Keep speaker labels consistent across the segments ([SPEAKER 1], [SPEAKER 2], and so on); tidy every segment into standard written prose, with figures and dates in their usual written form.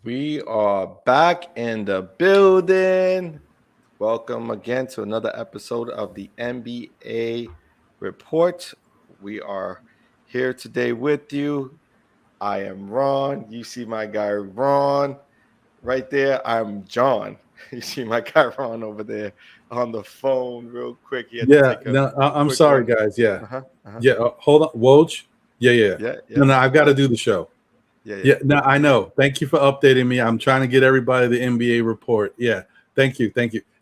[SPEAKER 1] We are back in the building. Welcome again to another episode of the NBA Report. We are here today with you. I am Ron. You see my guy Ron right there. I'm John. You see my guy Ron over there on the phone real quick.
[SPEAKER 2] I'm sorry, guys. Yeah. Hold on. Woj? Yeah. No, I've got to do the show. Yeah. No, I know. Thank you for updating me. I'm trying to get everybody the NBA report. Yeah. Thank you.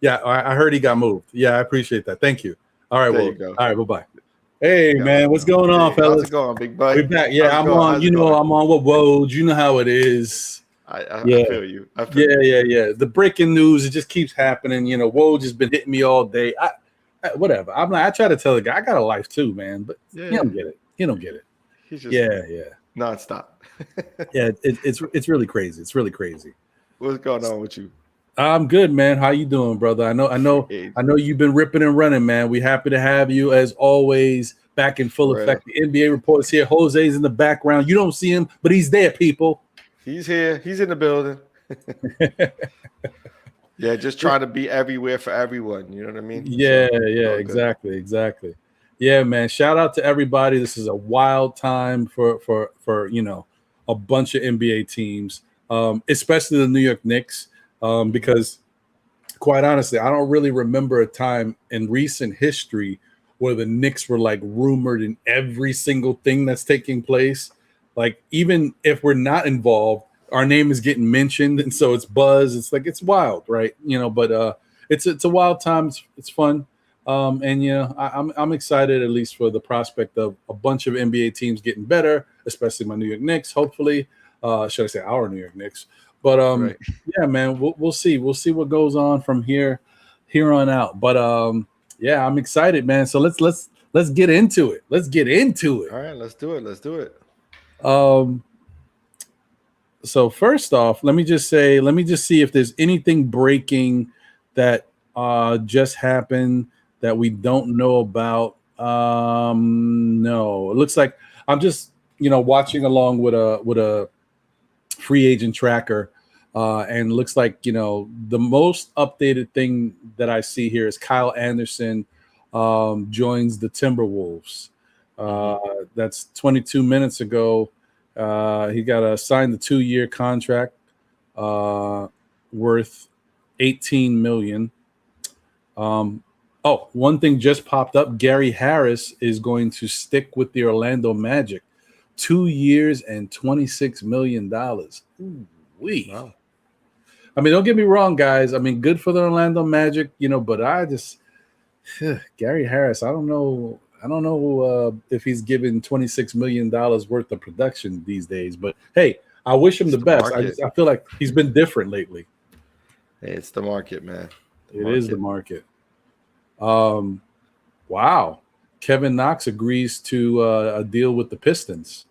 [SPEAKER 2] Yeah, I heard he got moved. Yeah, I appreciate that. Thank you. All right, well, all right, bye-bye. Hey, man, what's going on, fellas?
[SPEAKER 1] How's it going, big buddy?
[SPEAKER 2] We're back. Yeah, I'm on with Woj. You know how it is.
[SPEAKER 1] I feel you.
[SPEAKER 2] Yeah. The breaking news, it just keeps happening. You know, Woj has been hitting me all day. Whatever. I try to tell the guy I got a life too, man, but you don't get it.
[SPEAKER 1] He's just nonstop.
[SPEAKER 2] Yeah, it's really crazy. It's really crazy.
[SPEAKER 1] What's going on with you?
[SPEAKER 2] I'm good, man. How you doing, brother? I know you've been ripping and running, man. We happy to have you as always back in full effect. The NBA reports here. Jose's in the background. You don't see him, but he's there, people.
[SPEAKER 1] He's here. He's in the building. Yeah, just trying to be everywhere for everyone. You know what I mean?
[SPEAKER 2] Yeah, exactly. Yeah, man. Shout out to everybody. This is a wild time for a bunch of NBA teams, especially the New York Knicks, because quite honestly, I don't really remember a time in recent history where the Knicks were like rumored in every single thing that's taking place. Like, even if we're not involved, our name is getting mentioned, and so it's buzz. It's like, it's wild, right? But it's a wild time. It's fun. And I'm excited, at least for the prospect of a bunch of NBA teams getting better, especially my New York Knicks. Hopefully, should I say our New York Knicks? But yeah, man, we'll see. We'll see what goes on from here on out. But yeah, I'm excited, man. So let's get into it.
[SPEAKER 1] All right, let's do it.
[SPEAKER 2] So first off, let me just see if there's anything breaking that just happened that we don't know about. No, it looks like I'm just watching along with a free agent tracker, and it looks like the most updated thing that I see here is Kyle Anderson joins the Timberwolves. That's 22 minutes ago. He got signed the 2-year contract worth $18 million. One thing just popped up. Gary Harris is going to stick with the Orlando Magic. 2 years and $26 million. Ooh-wee. Wow. I mean, don't get me wrong, guys. I mean, good for the Orlando Magic, but I just Gary Harris, I don't know if he's given $26 million worth of production these days, but hey, I wish him the best. I feel like he's been different lately.
[SPEAKER 1] Hey, it's the market, man.
[SPEAKER 2] It is the market. Wow. Kevin Knox agrees to a deal with the Pistons.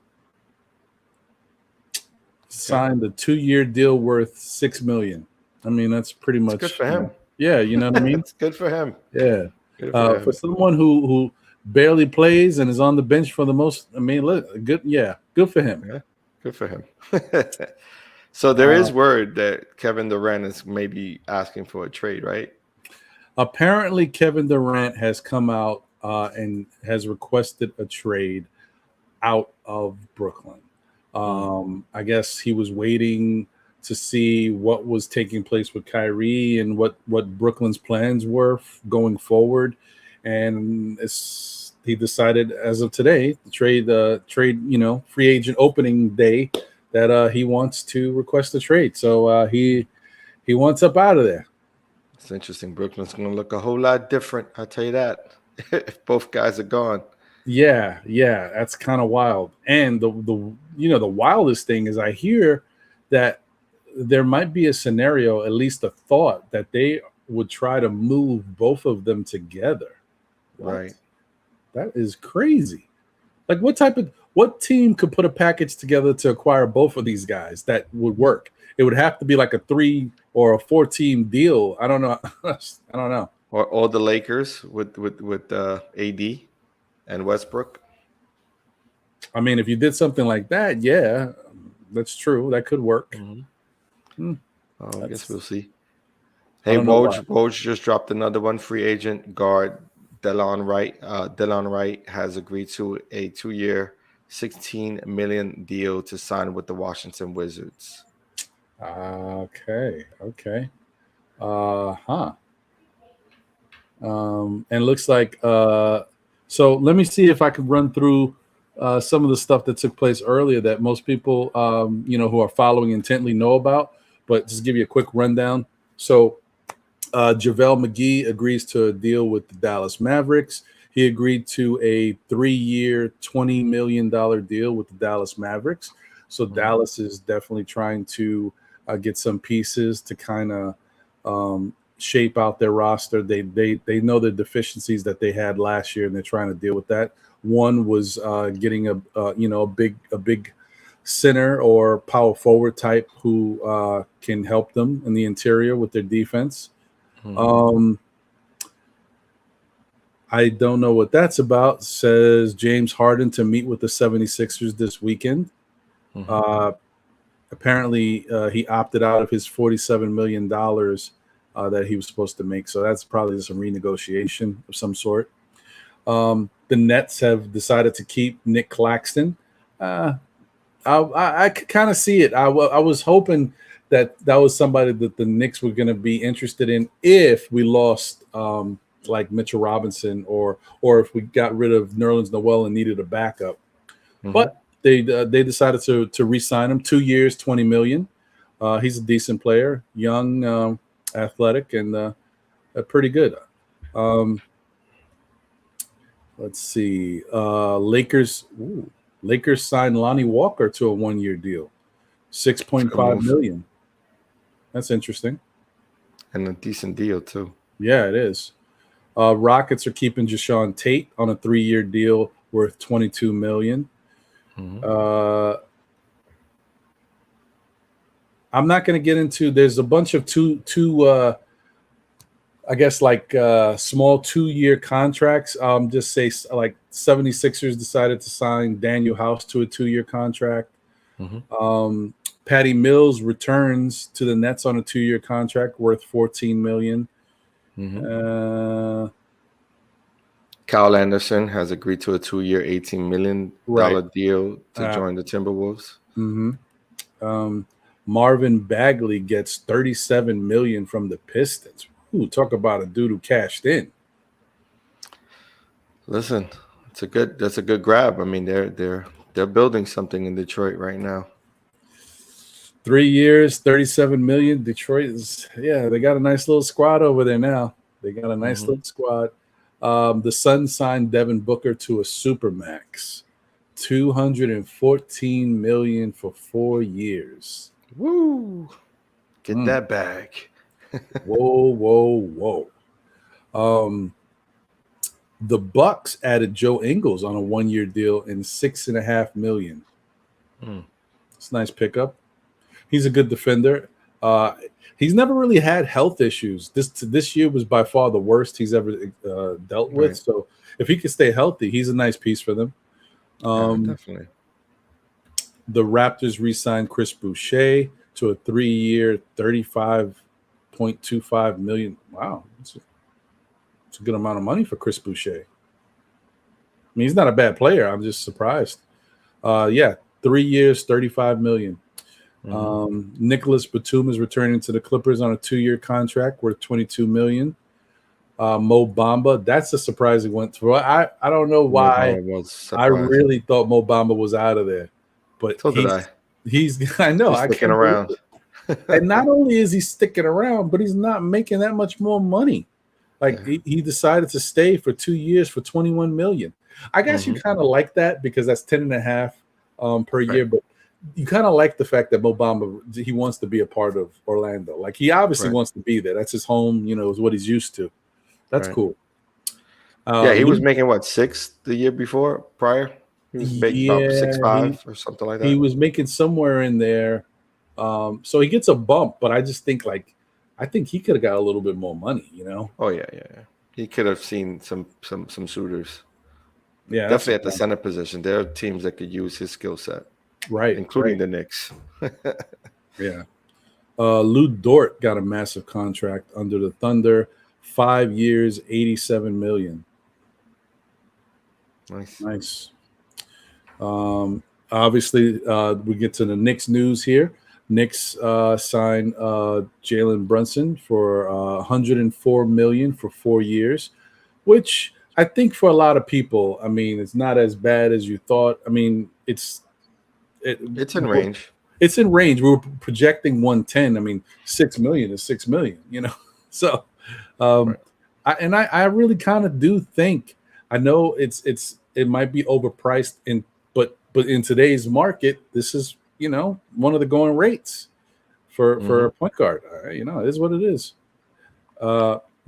[SPEAKER 2] Signed a 2-year deal worth $6 million. I mean, that's pretty much
[SPEAKER 1] good for him.
[SPEAKER 2] Yeah, you know what I mean?
[SPEAKER 1] It's good for him.
[SPEAKER 2] Yeah. For someone who barely plays and is on the bench for the most, I mean, good for him.
[SPEAKER 1] Yeah, good for him. So there is word that Kevin Durant is maybe asking for a trade, right?
[SPEAKER 2] Apparently, Kevin Durant has come out and has requested a trade out of Brooklyn. I guess he was waiting to see what was taking place with Kyrie and what Brooklyn's plans were going forward. And he decided as of today, the trade, free agent opening day, that he wants to request a trade. So he wants up out of there.
[SPEAKER 1] It's interesting. Brooklyn's going to look a whole lot different. I'll tell you that. If both guys are gone.
[SPEAKER 2] Yeah, that's kind of wild. And the wildest thing is I hear that there might be a scenario, at least a thought, that they would try to move both of them together. What?
[SPEAKER 1] Right.
[SPEAKER 2] That is crazy. Like what team could put a package together to acquire both of these guys that would work? It would have to be like a 3 or a 4 team deal. I don't know. I don't know.
[SPEAKER 1] Or all the Lakers with AD and Westbrook.
[SPEAKER 2] I mean, if you did something like that, yeah, that's true. That could work.
[SPEAKER 1] Mm-hmm. I guess we'll see. Hey, Woj just dropped another one. Free agent guard Delon Wright. Delon Wright has agreed to a 2-year, $16 million deal to sign with the Washington Wizards.
[SPEAKER 2] Okay. And it looks like so let me see if I can run through some of the stuff that took place earlier that most people who are following intently know about, but just give you a quick rundown. So Javel Mcgee agrees to a deal with the Dallas Mavericks. He agreed to a 3-year, $20 million deal with the Dallas Mavericks. So Dallas is definitely trying to get some pieces to kind of shape out their roster. They know the deficiencies that they had last year, and they're trying to deal with that. One was getting a big center or power forward type who can help them in the interior with their defense. I don't know what that's about. Says James Harden to meet with the 76ers this weekend. Apparently, he opted out of his $47 million that he was supposed to make. So that's probably some renegotiation of some sort. The Nets have decided to keep Nick Claxton. I could kind of see it. I was hoping that was somebody that the Knicks were going to be interested in if we lost like Mitchell Robinson or if we got rid of Nerlens Noel and needed a backup. But they decided to re-sign him. 2 years, $20 million. He's a decent player, young, athletic, and pretty good. Let's see. Lakers signed Lonnie Walker to a 1-year deal, $6.5 million. That's interesting.
[SPEAKER 1] And a decent deal, too.
[SPEAKER 2] Yeah, it is. Rockets are keeping Jashawn Tate on a 3-year deal worth $22 million. I'm not going to get into. There's a bunch of two I guess like small 2-year contracts. Just say like 76ers decided to sign Daniel House to a 2-year contract. Patty Mills returns to the Nets on a 2-year contract worth $14 million.
[SPEAKER 1] Kyle Anderson has agreed to a 2-year, $18 million deal to join the Timberwolves.
[SPEAKER 2] Marvin Bagley gets $37 million from the Pistons. Ooh, talk about a dude who cashed in.
[SPEAKER 1] Listen, that's a good grab. I mean, they're building something in Detroit right now.
[SPEAKER 2] 3 years, $37 million. Detroit is, they got a nice little squad over there now. They got a nice little squad. The Suns signed Devin Booker to a supermax, $214 million for 4 years.
[SPEAKER 1] Woo! Get that bag.
[SPEAKER 2] Whoa. The Bucks added Joe Ingles on a 1-year deal in $6.5 million. It's a nice pickup. He's a good defender. He's never really had health issues. This year was by far the worst he's ever dealt with. Right. So if he can stay healthy, he's a nice piece for them.
[SPEAKER 1] Definitely.
[SPEAKER 2] The Raptors re-signed Chris Boucher to a 3-year, $35.25 million. Wow, it's a good amount of money for Chris Boucher. I mean, he's not a bad player. I'm just surprised. 3 years, $35 million. Nicholas Batum is returning to the Clippers on a 2-year contract worth $22 million. Mo Bamba. That's a surprising one. I don't know why.
[SPEAKER 1] Was
[SPEAKER 2] I
[SPEAKER 1] surprising.
[SPEAKER 2] really thought Mo Bamba was out of there, but
[SPEAKER 1] So did I.
[SPEAKER 2] he's I know
[SPEAKER 1] He's
[SPEAKER 2] I
[SPEAKER 1] sticking
[SPEAKER 2] can't believe
[SPEAKER 1] around.
[SPEAKER 2] it. And not only is he sticking around, but he's not making that much more money. Like he decided to stay for 2 years for 21 million. I guess you kind of like that because that's 10.5 per year, but you kind of like the fact that Mo Bamba, he wants to be a part of Orlando. Like he obviously wants to be there. That's his home, is what he's used to. That's cool.
[SPEAKER 1] Yeah, he was making what, 6 the year prior? He was making about 6'5" or something like that.
[SPEAKER 2] He was making somewhere in there. So he gets a bump, but I just think I think he could have got a little bit more money,
[SPEAKER 1] Oh yeah. He could have seen some suitors.
[SPEAKER 2] Yeah,
[SPEAKER 1] definitely at the center position. There are teams that could use his skill set,
[SPEAKER 2] right?
[SPEAKER 1] Including the Knicks.
[SPEAKER 2] Yeah. Lou Dort got a massive contract under the Thunder, 5 years, $87 million. Nice. Obviously, we get to the Knicks news here. Knicks signed Jalen Brunson for $104 million for 4 years, which I think for a lot of people, I mean, it's not as bad as you thought. I mean, it's
[SPEAKER 1] in range.
[SPEAKER 2] It's in range. We were projecting 110. I mean, 6 million is 6 million, So, I really kind of do think, I know it might be overpriced but in today's market, this is one of the going rates for a point guard. It is what it is.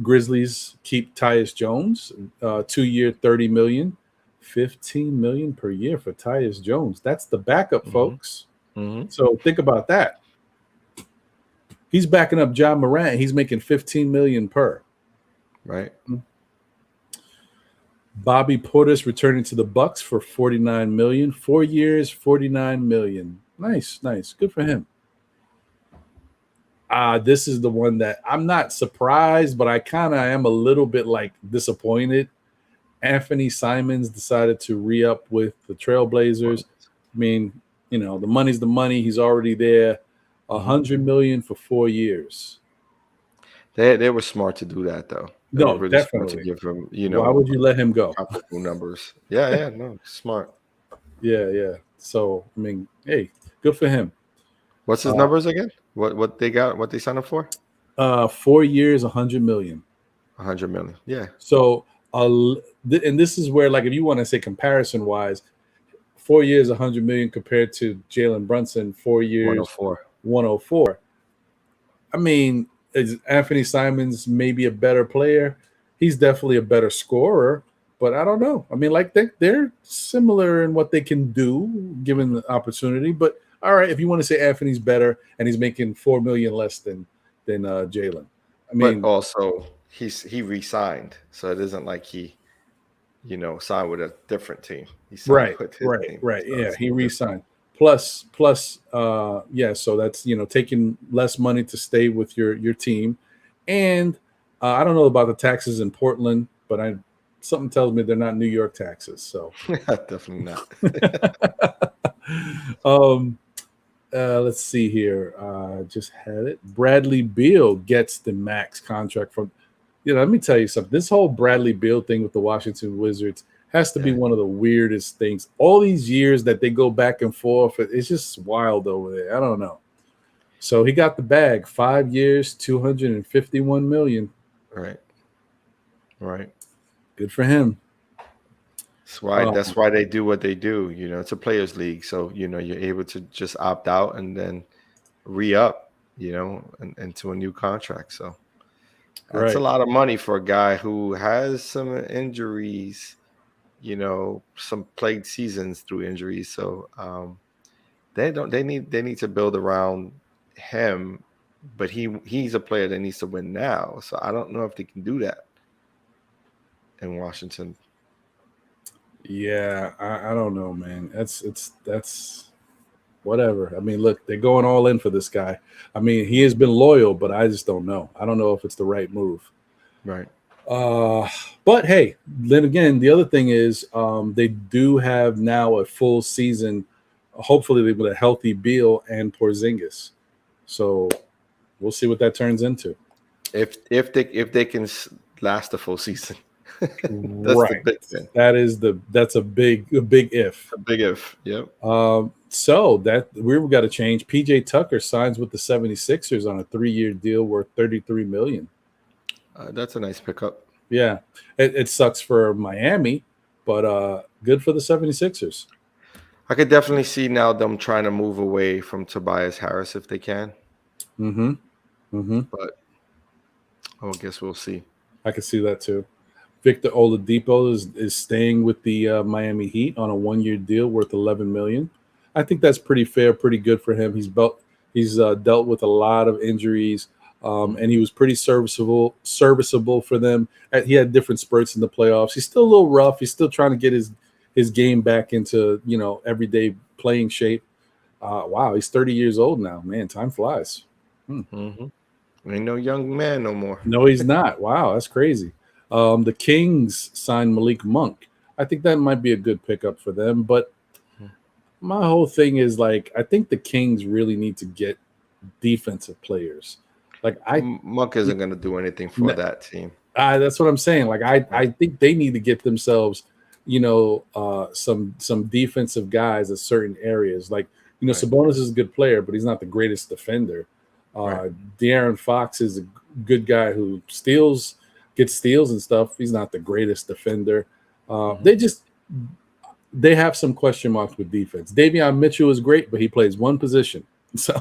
[SPEAKER 2] Grizzlies keep Tyus Jones, 2 year, $30 million, $15 million per year for Tyus Jones. That's the backup, folks. So think about that. He's backing up John Morant. He's making $15 million per.
[SPEAKER 1] Right.
[SPEAKER 2] Bobby Portis returning to the Bucks for $49 million, 4 years, $49 million. Nice. Good for him. This is the one that I'm not surprised, but I kind of am a little bit disappointed. Anthony Simons decided to re-up with the Trailblazers. I mean, the money's the money. He's already there. $100 million for 4 years.
[SPEAKER 1] They were smart to do that, though. They
[SPEAKER 2] No,
[SPEAKER 1] were really
[SPEAKER 2] definitely.
[SPEAKER 1] smart to give him,
[SPEAKER 2] Why would you let him go?
[SPEAKER 1] Comparable numbers. Yeah, no, smart.
[SPEAKER 2] Yeah. So, I mean, hey, good for him.
[SPEAKER 1] What's his numbers again? What they got? What they signed up for?
[SPEAKER 2] 4 years, $100 million.
[SPEAKER 1] $100 million. Yeah.
[SPEAKER 2] So, and this is where, if you want to say comparison wise, 4 years, $100 million compared to Jalen Brunson, 4 years, 104. I mean, is Anthony Simons maybe a better player? He's definitely a better scorer, but I don't know. I mean, they're similar in what they can do given the opportunity. But all right, if you want to say Anthony's better and he's making $4 million less than Jalen, I mean,
[SPEAKER 1] but also he re-signed, so it isn't like he, signed with a different team. He signed with his team.
[SPEAKER 2] Right.
[SPEAKER 1] So
[SPEAKER 2] Yeah, he re-signed. Plus, so that's taking less money to stay with your team, and I don't know about the taxes in Portland, but something tells me they're not New York taxes. So
[SPEAKER 1] definitely not.
[SPEAKER 2] Let's see here. Just had it. Bradley Beal gets the max contract from. Let me tell you something. This whole Bradley Beal thing with the Washington Wizards has to be one of the weirdest things. All these years that they go back and forth, it's just wild over there. I don't know. So he got the bag. 5 years, $251 million.
[SPEAKER 1] Right.
[SPEAKER 2] Good for him.
[SPEAKER 1] That's why they do what they do. It's a players' league, so you're able to just opt out and then re-up, into a new contract. So that's a lot of money for a guy who has some injuries. Some plagued seasons through injuries. So they need to build around him, but he's a player that needs to win now. So I don't know if they can do that in Washington.
[SPEAKER 2] Yeah, I don't know, man. That's whatever. I mean, look, they're going all in for this guy. I mean, he has been loyal, but I just don't know. I don't know if it's the right move.
[SPEAKER 1] Right.
[SPEAKER 2] But hey, then again, the other thing is they do have now a full season, hopefully with a healthy Beal and Porzingis. So we'll see what that turns into.
[SPEAKER 1] If they can last the full season. That's the
[SPEAKER 2] Right.
[SPEAKER 1] big thing.
[SPEAKER 2] That's a big if.
[SPEAKER 1] A big if. Yep.
[SPEAKER 2] So that we've got to change. PJ Tucker signs with the 76ers on a 3-year deal worth $33 million.
[SPEAKER 1] That's a nice pickup.
[SPEAKER 2] Yeah. It sucks for Miami, but good for the 76ers.
[SPEAKER 1] I could definitely see now them trying to move away from Tobias Harris if they can.
[SPEAKER 2] Mm-hmm. Mm-hmm.
[SPEAKER 1] But I guess we'll see.
[SPEAKER 2] I can see that too. Victor Oladipo is staying with the Miami Heat on a 1-year deal worth $11 million. I think that's pretty fair, pretty good for him. He's dealt with a lot of injuries, and he was pretty serviceable for them. He had different spurts in the playoffs. He's still a little rough. He's still trying to get his game back into everyday playing shape. Wow, he's 30 years old now. Man, time flies.
[SPEAKER 1] Mm-hmm. Ain't no young man no more.
[SPEAKER 2] No, he's not. Wow, that's crazy. The Kings signed Malik Monk. I think that might be a good pickup for them. But my whole thing is like, I think the Kings really need to get defensive players. Like
[SPEAKER 1] Monk isn't going to do anything for that team.
[SPEAKER 2] That's what I'm saying. Like I think they need to get themselves, some defensive guys at certain areas. Like right. Sabonis is a good player, but he's not the greatest defender. Right. De'Aaron Fox is a good guy who gets steals and stuff. He's not the greatest defender. They have some question marks with defense. Davion Mitchell is great, but he plays one position. So,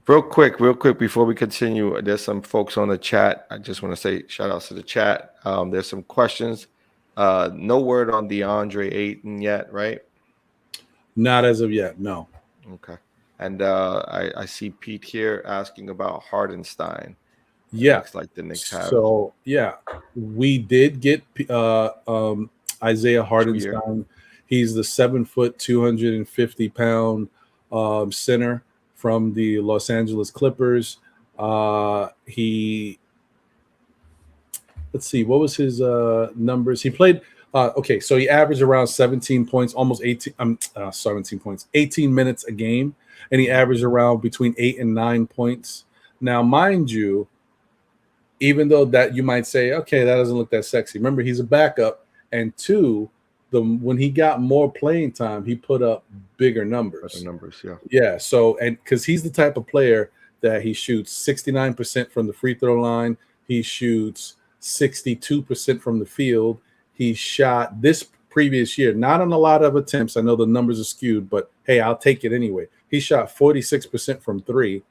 [SPEAKER 1] real quick, before we continue, there's some folks on the chat. I just want to say shout outs to the chat. There's some questions. No word on DeAndre Ayton yet, right?
[SPEAKER 2] Not as of yet, no.
[SPEAKER 1] Okay. And I see Pete here asking about Hardenstein.
[SPEAKER 2] Yeah.
[SPEAKER 1] Looks like the Knicks have.
[SPEAKER 2] So, yeah, we did get Isaiah Hardenstein. He's the 7-foot, 250-pound center from the Los Angeles Clippers. Let's see, what was his numbers? He played so he averaged around 17 points, almost 17 points, 18 minutes a game, and he averaged around between 8 and 9 points. Now, mind you, even though that you might say, okay, that doesn't look that sexy. Remember, he's a backup, and two, when he got more playing time, he put up bigger numbers.
[SPEAKER 1] Better numbers, yeah.
[SPEAKER 2] Yeah, so, and because he's the type of player that he shoots 69% from the free throw line, he shoots 62% from the field. He shot this previous year, not on a lot of attempts. I know the numbers are skewed, but hey, I'll take it anyway. He shot 46% from three,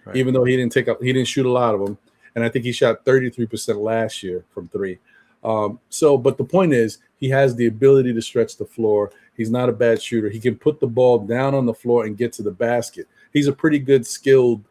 [SPEAKER 2] right. Even though he didn't shoot a lot of them. And I think he shot 33% last year from three. But the point is, he has the ability to stretch the floor. He's not a bad shooter. He can put the ball down on the floor and get to the basket. He's a pretty good, skilled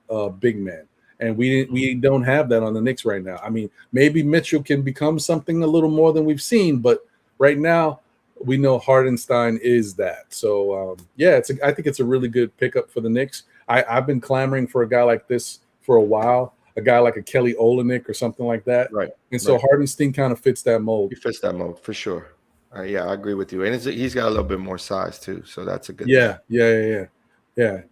[SPEAKER 2] big man. And we don't have that on the Knicks right now. I mean, maybe Mitchell can become something a little more than we've seen, but right now we know Hardenstein is that. So, I think it's a really good pickup for the Knicks. I've been clamoring for a guy like this for a while. A guy like a Kelly Olynyk or something like that.
[SPEAKER 1] Right.
[SPEAKER 2] And so Hardenstein kind of fits that mold.
[SPEAKER 1] He fits that mold for sure. Yeah, I agree with you. And he's got a little bit more size too. So that's a good
[SPEAKER 2] thing. Yeah.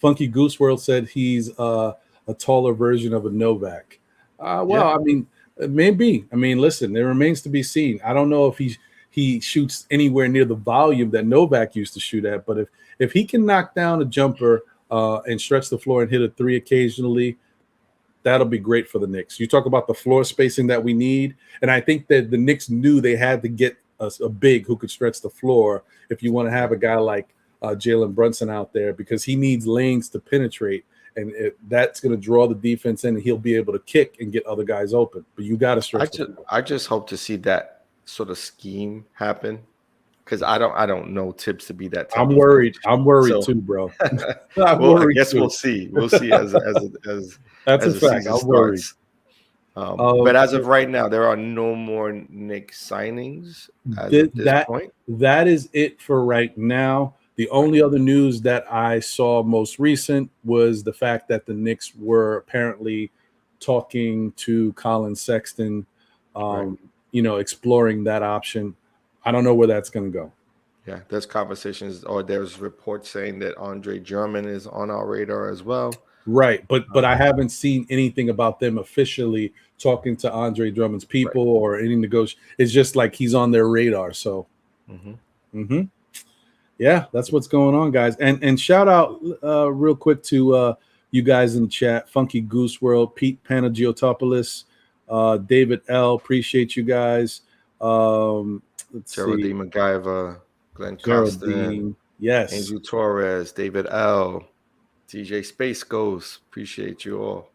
[SPEAKER 2] Funky Goose World said he's a taller version of a Novak. I mean, maybe. I mean, listen, it remains to be seen. I don't know if he shoots anywhere near the volume that Novak used to shoot at, but if he can knock down a jumper and stretch the floor and hit a three occasionally, that'll be great for the Knicks. You talk about the floor spacing that we need, and I think that the Knicks knew they had to get a big who could stretch the floor if you want to have a guy like Jalen Brunson out there, because he needs lanes to penetrate, and that's going to draw the defense in, and he'll be able to kick and get other guys open. But you got to stretch.
[SPEAKER 1] I just hope to see that sort of scheme happen. Because I don't know Tibbs to be that type.
[SPEAKER 2] I'm worried too, bro.
[SPEAKER 1] I guess we'll see. We'll see as
[SPEAKER 2] that's a fact. I'm worried.
[SPEAKER 1] But as of right now, there are no more Knicks signings at this point.
[SPEAKER 2] That is it for right now. The only other news that I saw most recent was the fact that the Knicks were apparently talking to Colin Sexton, exploring that option. I don't know where that's going to go.
[SPEAKER 1] Yeah, there's conversations, or there's reports saying that Andre Drummond is on our radar as well.
[SPEAKER 2] Right, but I haven't seen anything about them officially talking to Andre Drummond's people or any negotiation. It's just like he's on their radar. So, yeah, that's what's going on, guys. And shout out real quick to you guys in the chat: Funky Goose World, Pete Panagiotopoulos, David L. Appreciate you guys. Let's
[SPEAKER 1] Geraldine
[SPEAKER 2] see,
[SPEAKER 1] MacGyver, Glenn
[SPEAKER 2] Geraldine,
[SPEAKER 1] Costin,
[SPEAKER 2] yes.
[SPEAKER 1] Angel Torres, David L. TJ Space Ghost. Appreciate you all.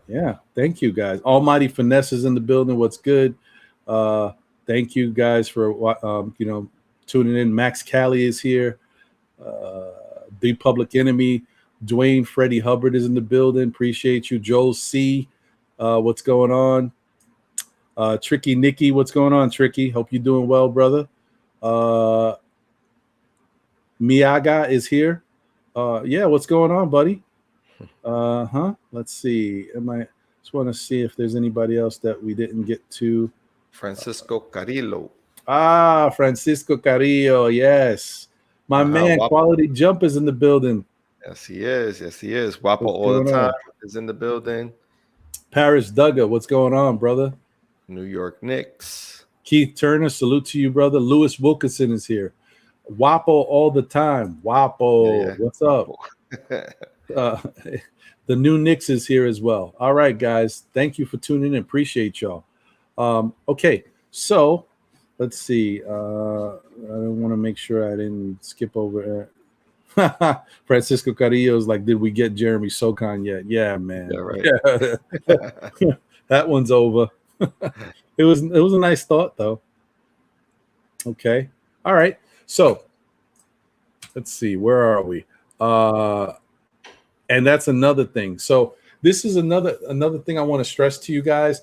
[SPEAKER 2] Yeah, thank you guys. Almighty Finesse is in the building. What's good? Thank you guys for tuning in. Max Callie is here. The Public Enemy, Dwayne Freddie Hubbard is in the building. Appreciate you. Joel C. What's going on? Tricky Nicky, what's going on, Tricky? Hope you're doing well, brother. Miyaga is here. Yeah, what's going on, buddy? Let's see. Just want to see if there's anybody else that we didn't get to.
[SPEAKER 1] Francisco Carrillo.
[SPEAKER 2] Francisco Carrillo, yes. My man,
[SPEAKER 1] Wapo.
[SPEAKER 2] Quality Jump is in the building.
[SPEAKER 1] Yes, he is. Yes, he is. Wapo all the time is in the building.
[SPEAKER 2] Paris Duggar, what's going on, brother?
[SPEAKER 1] New York Knicks.
[SPEAKER 2] Keith Turner, salute to you, brother. Lewis Wilkinson is here. Wapo all the time. Wapo, what's up? The new Knicks is here as well. All right, guys. Thank you for tuning in. Appreciate y'all. Okay, so let's see. I want to make sure I didn't skip over it. Francisco Carrillo is like, did we get Jeremy Socon yet? Yeah, man.
[SPEAKER 1] Yeah, right.
[SPEAKER 2] Yeah. That one's over. It was a nice thought, though. Okay. All right. So let's see. Where are we? And that's another thing. So this is another thing I want to stress to you guys.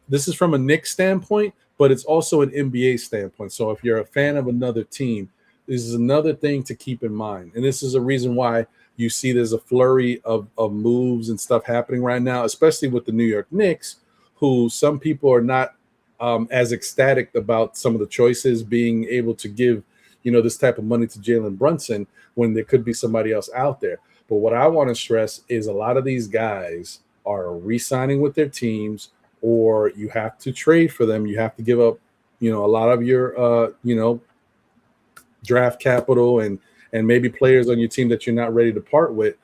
[SPEAKER 2] This is from a Knicks standpoint, but it's also an NBA standpoint. So if you're a fan of another team, this is another thing to keep in mind. And this is a reason why you see there's a flurry of moves and stuff happening right now, especially with the New York Knicks, who some people are not as ecstatic about some of the choices being able to give, this type of money to Jalen Brunson when there could be somebody else out there. But what I want to stress is a lot of these guys are re-signing with their teams, or you have to trade for them. You have to give up, a lot of your, draft capital and maybe players on your team that you're not ready to part with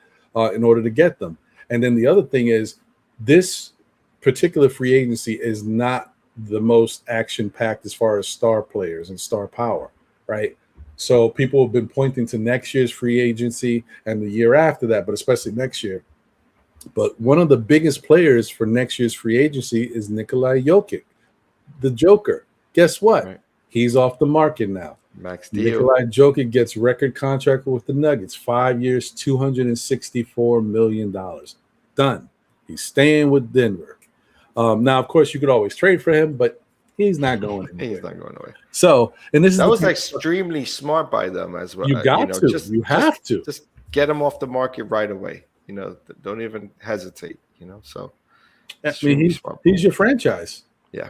[SPEAKER 2] in order to get them. And then the other thing is this particular free agency is not the most action-packed as far as star players and star power, right? So people have been pointing to next year's free agency and the year after that, but especially next year. But one of the biggest players for next year's free agency is Nikola Jokic, the Joker. Guess what? Right. He's off the market now.
[SPEAKER 1] Max deal.
[SPEAKER 2] Nikola Jokic gets record contract with the Nuggets, 5 years, $264 million. Done. He's staying with Denver. Now, of course, you could always trade for him, but he's not going anywhere.
[SPEAKER 1] He's not going away.
[SPEAKER 2] So, and this
[SPEAKER 1] was extremely smart by them as well.
[SPEAKER 2] You got to. You have to.
[SPEAKER 1] Just get him off the market right away. Don't even hesitate. So,
[SPEAKER 2] I mean, he's your franchise.
[SPEAKER 1] Yeah.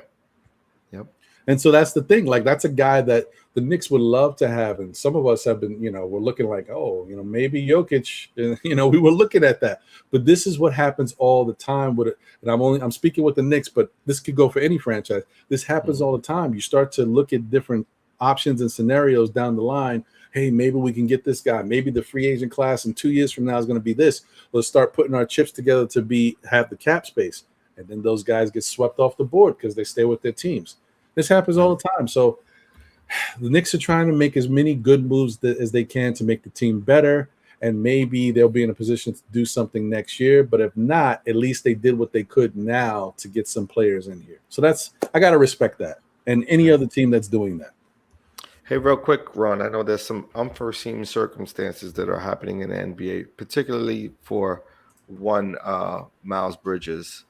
[SPEAKER 1] Yep.
[SPEAKER 2] And so that's the thing. Like, that's a guy that the Knicks would love to have. And some of us have been, we're looking like, maybe Jokic, we were looking at that. But this is what happens all the time with it. And I'm speaking with the Knicks, but this could go for any franchise. This happens all the time. You start to look at different options and scenarios down the line. Hey, maybe we can get this guy. Maybe the free agent class in 2 years from now is going to be this. Let's start putting our chips together to have the cap space. And then those guys get swept off the board because they stay with their teams. This happens all the time. So the Knicks are trying to make as many good moves as they can to make the team better. And maybe they'll be in a position to do something next year. But if not, at least they did what they could now to get some players in here. So I got to respect that. And any other team that's doing that.
[SPEAKER 1] Hey, real quick, Ron, I know there's some unforeseen circumstances that are happening in the NBA, particularly for one Miles Bridges.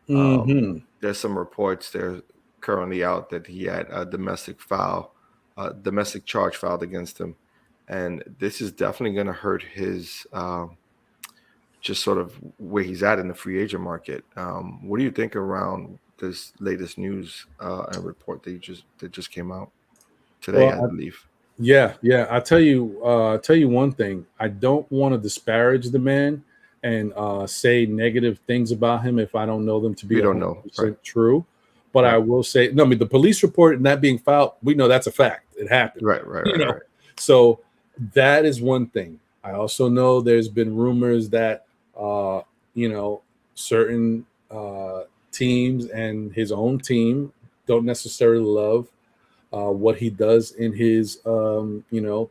[SPEAKER 1] There's some reports there currently out that he had a domestic charge filed against him. And this is definitely going to hurt his just sort of where he's at in the free agent market. What do you think around this latest news and report that just came out today, I believe?
[SPEAKER 2] Yeah, yeah. Tell you one thing. I don't want to disparage the man and say negative things about him if I don't know them to be
[SPEAKER 1] We don't know, right?
[SPEAKER 2] 100% true. But I
[SPEAKER 1] Right,
[SPEAKER 2] will say, no, I mean, the police report and that being filed, we know that's a fact. It happened,
[SPEAKER 1] right, right,
[SPEAKER 2] you
[SPEAKER 1] right,
[SPEAKER 2] know.
[SPEAKER 1] right.
[SPEAKER 2] So that is one thing. I also know there's been rumors that, uh, you know, certain teams and his own team don't necessarily love what he does in his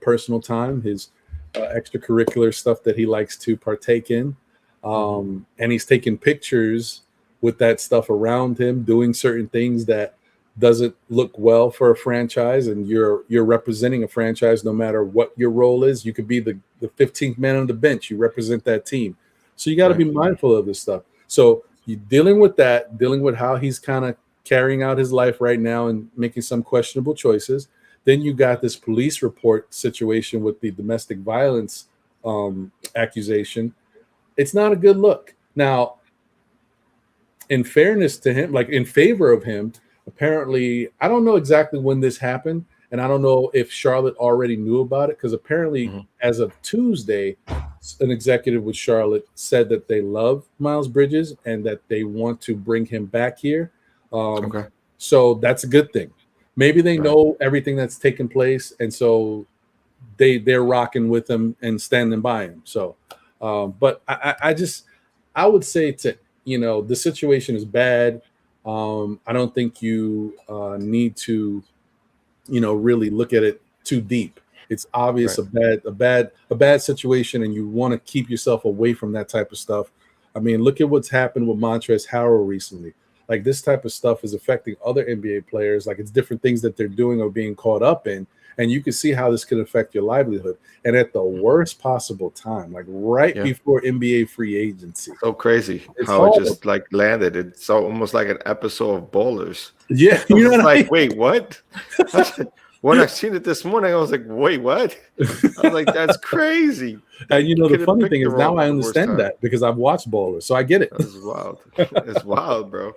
[SPEAKER 2] personal time, his extracurricular stuff that he likes to partake in,
[SPEAKER 1] Mhm.
[SPEAKER 2] and he's taking pictures with that stuff around him, doing certain things that doesn't look well for a franchise. And you're representing a franchise no matter what your role is. You could be the 15th man on the bench. You represent that team, so you got to be
[SPEAKER 1] Right,
[SPEAKER 2] mindful of this stuff. So you dealing with that, dealing with how he's kind of carrying out his life right now and making some questionable choices. Then you got this police report situation with the domestic violence accusation. It's not a good look. Now, in fairness to him, like in favor of him, apparently, I don't know exactly when this happened, and I don't know if Charlotte already knew about it because apparently,
[SPEAKER 1] mhm.
[SPEAKER 2] as of Tuesday, an executive with Charlotte said that they love Miles Bridges and that they want to bring him back here. Um,
[SPEAKER 1] Okay,
[SPEAKER 2] so that's a good thing. Maybe they
[SPEAKER 1] right.
[SPEAKER 2] know everything that's taken place, and so they're rocking with him and standing by him. So, but I just I would say to the situation is bad. I don't think you need to really look at it too deep. It's obvious
[SPEAKER 1] Right.
[SPEAKER 2] a bad situation, and you want to keep yourself away from that type of stuff. I mean, look at what's happened with Montrezl Harrell recently. Like this type of stuff is affecting other NBA players. Like it's different things that they're doing or being caught up in, and you can see how this could affect your livelihood. And at the
[SPEAKER 1] Mhm.
[SPEAKER 2] worst possible time, like right
[SPEAKER 1] Yeah.
[SPEAKER 2] before NBA free agency,
[SPEAKER 1] So crazy
[SPEAKER 2] it's
[SPEAKER 1] how it
[SPEAKER 2] horrible.
[SPEAKER 1] just like landed. It's so almost like an episode of Bowlers.
[SPEAKER 2] Yeah,
[SPEAKER 1] I
[SPEAKER 2] you know
[SPEAKER 1] was
[SPEAKER 2] what I
[SPEAKER 1] like,
[SPEAKER 2] mean.
[SPEAKER 1] wait, what? When I seen it this morning, I was like, wait, what? I was like, that's crazy. That
[SPEAKER 2] And
[SPEAKER 1] you
[SPEAKER 2] the
[SPEAKER 1] couldn't
[SPEAKER 2] funny
[SPEAKER 1] pick
[SPEAKER 2] thing is now I
[SPEAKER 1] the worst
[SPEAKER 2] understand
[SPEAKER 1] time.
[SPEAKER 2] that because I've watched Bowler, so I get it.
[SPEAKER 1] That was wild. It's wild, bro.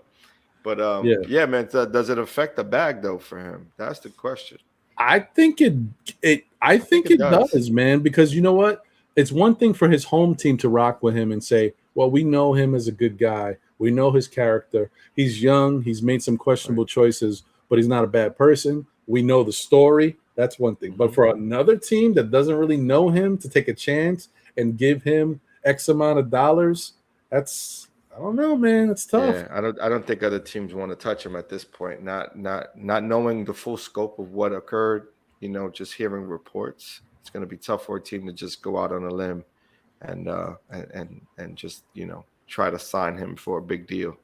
[SPEAKER 1] But
[SPEAKER 2] Yeah,
[SPEAKER 1] yeah, man. Does it affect the bag though for him? That's the question.
[SPEAKER 2] I think I
[SPEAKER 1] I think
[SPEAKER 2] think
[SPEAKER 1] it
[SPEAKER 2] it
[SPEAKER 1] does.
[SPEAKER 2] does, man. Because you know what? It's one thing for his home team to rock with him and say, "Well, we know him as a good guy. We know his character. He's young. He's made some
[SPEAKER 1] Right.
[SPEAKER 2] questionable choices, but he's not a bad person. We know the story." That's one thing. But
[SPEAKER 1] Hmm.
[SPEAKER 2] for another team that doesn't really know him to take a chance and give him X amount of dollars, that's I don't know, man. It's tough.
[SPEAKER 1] Yeah, I don't think other teams want to touch him at this point. Not knowing the full scope of what occurred. Just hearing reports. It's going to be tough for a team to just go out on a limb and just try to sign him for a big deal.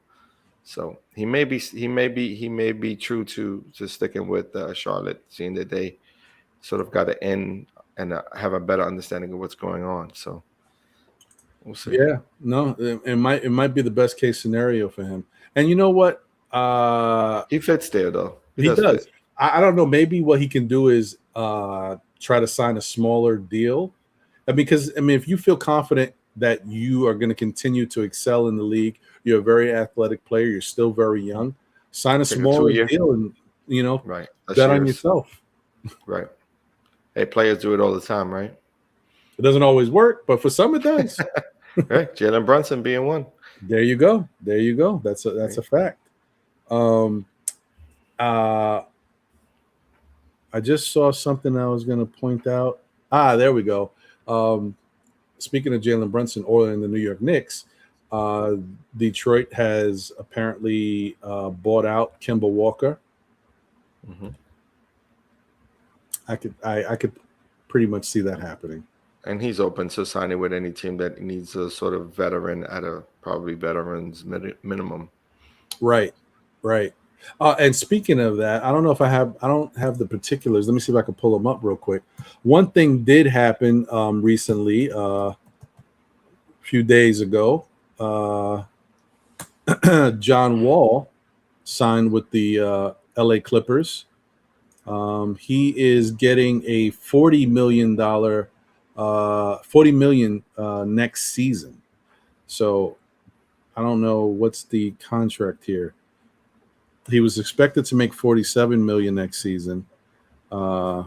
[SPEAKER 1] So he may be true to sticking with Charlotte, seeing that they sort of got to end and have a better understanding of what's going on. So we'll see.
[SPEAKER 2] Yeah, no, it might be the best case scenario for him. And you know what?
[SPEAKER 1] He fits there though. He
[SPEAKER 2] He
[SPEAKER 1] does fit.
[SPEAKER 2] does. I don't know. Maybe what he can do is try to sign a smaller deal. Because I mean, if you feel confident that you are going to continue to excel in the league, you're a very athletic player. You're still very
[SPEAKER 1] Mhm.
[SPEAKER 2] young. Sign a
[SPEAKER 1] Take a two
[SPEAKER 2] smaller
[SPEAKER 1] year.
[SPEAKER 2] deal, and you know,
[SPEAKER 1] Right. That's
[SPEAKER 2] bet on
[SPEAKER 1] yours.
[SPEAKER 2] yourself.
[SPEAKER 1] Right. Hey, players do it all the time, right?
[SPEAKER 2] It doesn't always work, but for some it does.
[SPEAKER 1] Right. Jalen Brunson being one.
[SPEAKER 2] There you go. There you go. That's a
[SPEAKER 1] Right.
[SPEAKER 2] fact. Um, uh, I just saw something I was going to point out. There we go. Um, Speaking of Jalen Brunson, or in the New York Knicks, uh, Detroit has apparently bought out Kemba Walker.
[SPEAKER 1] Hmm.
[SPEAKER 2] I could pretty much see that happening.
[SPEAKER 1] And he's open to signing with any team that needs a sort of veteran at a probably veterans minimum.
[SPEAKER 2] Right, right. And speaking of that, I don't have the particulars. Let me see if I can pull them up real quick. One thing did happen recently, a few days ago. Uh, John Wall signed with the LA Clippers. He is getting a $40 million next season. So I don't know what's the contract here. He was expected to make 47 million next season. Uh,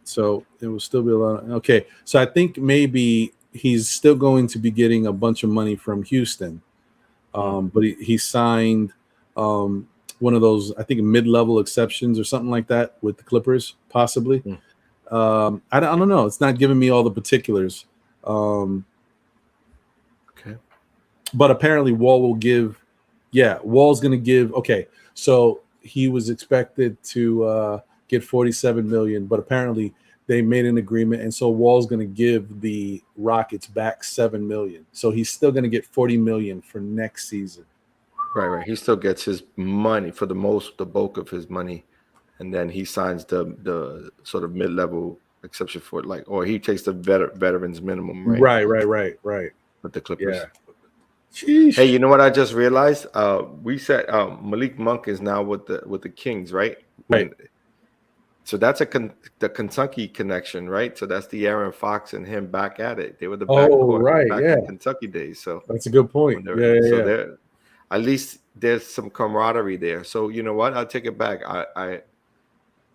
[SPEAKER 2] So it will still be a lot. Okay, so I think maybe he's still going to be getting a bunch of money from Houston, but he signed one of those, I think, mid-level exceptions or something like that with the Clippers, possibly. I don't know. It's not giving me all the particulars.
[SPEAKER 1] Okay.
[SPEAKER 2] But apparently Wall will give. Yeah, Wall's going to give. Okay, so he was expected to get $47 million, but apparently they made an agreement, and so Wall's going to give the Rockets back $7 million. So he's still going to get $40 million for next season.
[SPEAKER 1] Right. He still gets his money for the bulk of his money, and then he signs the sort of mid-level exception for it, or he takes the veterans minimum, right?
[SPEAKER 2] Right.
[SPEAKER 1] With the Clippers.
[SPEAKER 2] Yeah. Sheesh.
[SPEAKER 1] Hey, you know what I just realized? We said Malik Monk is now with the Kings, right?
[SPEAKER 2] Right.
[SPEAKER 1] So that's the Kentucky connection, right? So that's the Aaron Fox and him back at it. They were the backcourt back in Kentucky days. So
[SPEAKER 2] that's a good point.
[SPEAKER 1] Yeah. At least there's some camaraderie there. So you know what? I'll take it back. I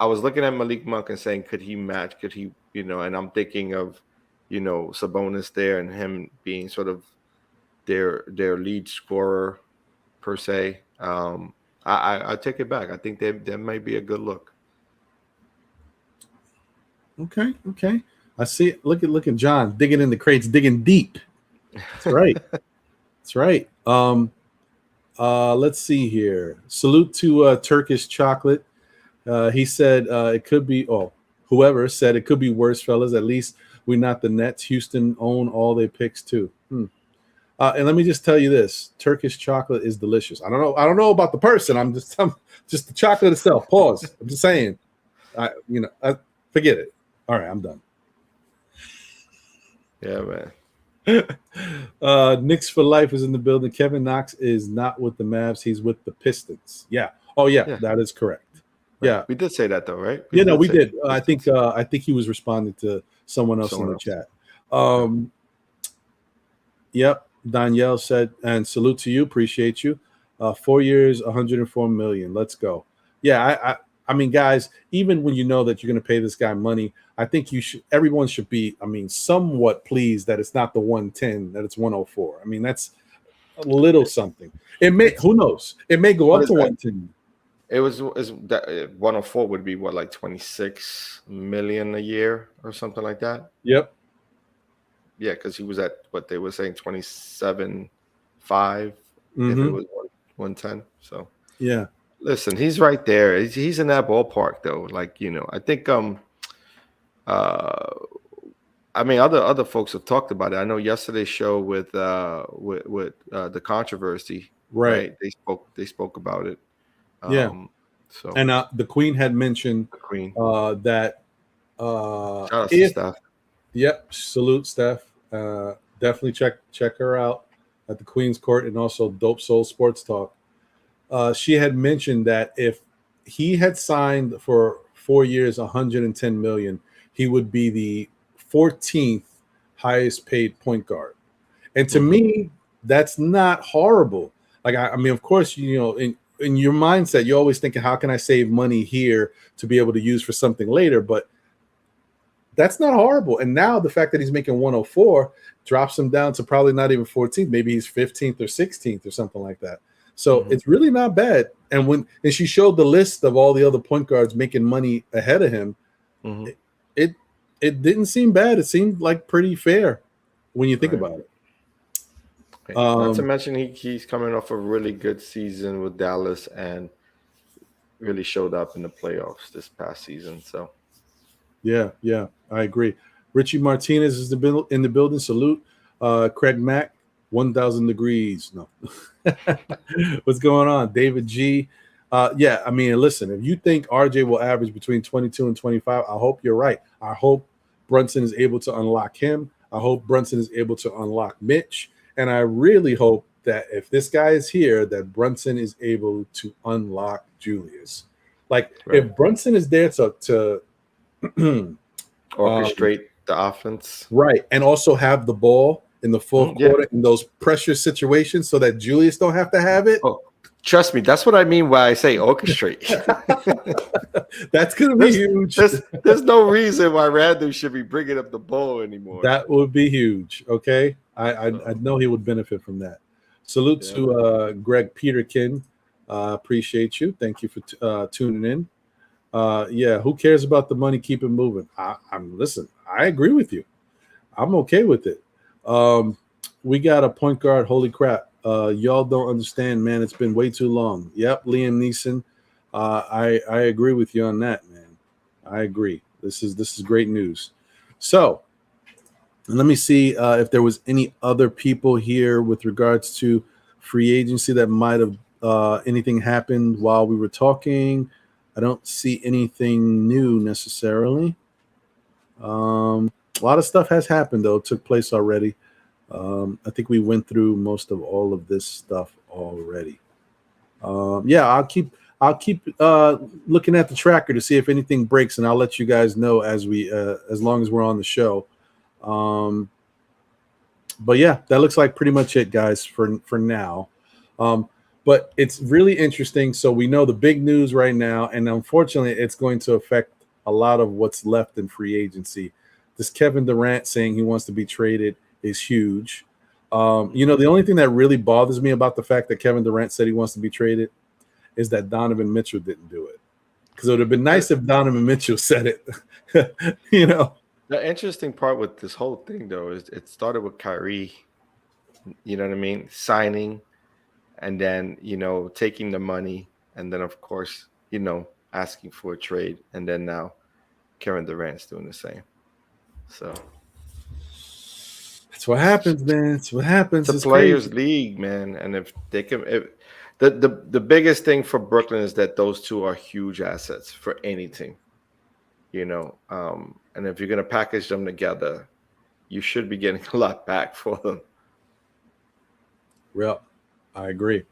[SPEAKER 1] was looking at Malik Monk and saying, could he match? Could he, and I'm thinking of, Sabonis there and him being sort of their lead scorer per se. I take it back. I think that might be a good look.
[SPEAKER 2] Okay. I see. Look at John digging in the crates, digging deep. That's right. That's right. Let's see here. Salute to Turkish Chocolate. He said it could be. Oh, whoever said it could be worse, fellas. At least we're not the Nets. Houston own all their picks too. And let me just tell you this: Turkish chocolate is delicious. I don't know about the person. I'm just the chocolate itself. Pause. I'm just saying. I forget it. All right, I'm done.
[SPEAKER 1] Yeah, man.
[SPEAKER 2] Knicks for life is in the building. Kevin Knox is not with the Mavs. He's with the Pistons. Yeah. Oh, yeah. That is correct. Right. Yeah.
[SPEAKER 1] We did say that, though, right?
[SPEAKER 2] We did. I think he was responding to someone else in the chat. Yep. Danielle said, and salute to you. Appreciate you. 4 years, $104 million. Let's go. Yeah, I mean, guys, even when you know that you're going to pay this guy money, I think everyone should be, somewhat pleased that it's not the 110, that it's 104. I mean, that's a little something. Who knows? It may go up to 110.
[SPEAKER 1] That 104 would be what, like 26 million a year or something like that?
[SPEAKER 2] Yep.
[SPEAKER 1] Yeah, because he was at what they were saying 27.5 if it was 110. So
[SPEAKER 2] yeah.
[SPEAKER 1] Listen, he's right there. He's in that ballpark, though. I think other folks have talked about it. I know yesterday's show with the controversy, right? They spoke about it.
[SPEAKER 2] So and the Queen had mentioned that
[SPEAKER 1] shout out to Steph.
[SPEAKER 2] Yep, salute Steph. Definitely check her out at the Queen's Court and also Dope Soul Sports Talk. She had mentioned that if he had signed for 4 years, $110 million, he would be the 14th highest paid point guard. And to me, that's not horrible. Of course, in your mindset, you're always thinking, how can I save money here to be able to use for something later? But that's not horrible. And now the fact that he's making 104 drops him down to probably not even 14th. Maybe he's 15th or 16th or something like that. So it's really not bad. And she showed the list of all the other point guards making money ahead of him, it didn't seem bad. It seemed like pretty fair when you think about it.
[SPEAKER 1] Okay. Not to mention he's coming off a really good season with Dallas and really showed up in the playoffs this past season. So
[SPEAKER 2] yeah, I agree. Richie Martinez is in the building. Salute. Craig Mack. 1,000 degrees. No. What's going on? David G. Listen, if you think RJ will average between 22 and 25, I hope you're right. I hope Brunson is able to unlock him. I hope Brunson is able to unlock Mitch. And I really hope that if this guy is here, that Brunson is able to unlock Julius. If Brunson is there to
[SPEAKER 1] orchestrate the offense.
[SPEAKER 2] Right. And also have the ball in the fourth quarter in those pressure situations so that Julius don't have to have it.
[SPEAKER 1] Trust me, that's what I mean when I say orchestrate.
[SPEAKER 2] That's going to be huge.
[SPEAKER 1] There's no reason why Randall should be bringing up the ball anymore.
[SPEAKER 2] That would be huge. Okay, I know he would benefit from that. Salute to Greg Peterkin. Appreciate you. Thank you for tuning in. Who cares about the money? Keep it moving. Listen, I agree with you. I'm okay with it. We got a point guard. Holy crap. Y'all don't understand, man. It's been way too long. Yep, Liam Neeson. I agree with you on that, man. I agree. This is great news. So let me see if there was any other people here with regards to free agency that might have anything happened while we were talking. I don't see anything new necessarily. A lot of stuff has happened, though. It took place already. I think we went through most of all of this stuff already. I'll keep looking at the tracker to see if anything breaks, and I'll let you guys know as long as we're on the show. But yeah, that looks like pretty much it, guys, for now. But it's really interesting. So we know the big news right now, and unfortunately, it's going to affect a lot of what's left in free agency. This Kevin Durant saying he wants to be traded is huge. The only thing that really bothers me about the fact that Kevin Durant said he wants to be traded is that Donovan Mitchell didn't do it. Because it would have been nice if Donovan Mitchell said it. The
[SPEAKER 1] interesting part with this whole thing, though, is it started with Kyrie, you know what I mean, signing, and then, taking the money, and then, of course, asking for a trade, and then now Kevin Durant's doing the same. So
[SPEAKER 2] that's what happens, man. It's what happens.
[SPEAKER 1] It's a players' league, man. And if they can, the biggest thing for Brooklyn is that those two are huge assets for any team, and if you're going to package them together, you should be getting a lot back for them.
[SPEAKER 2] Real, I agree.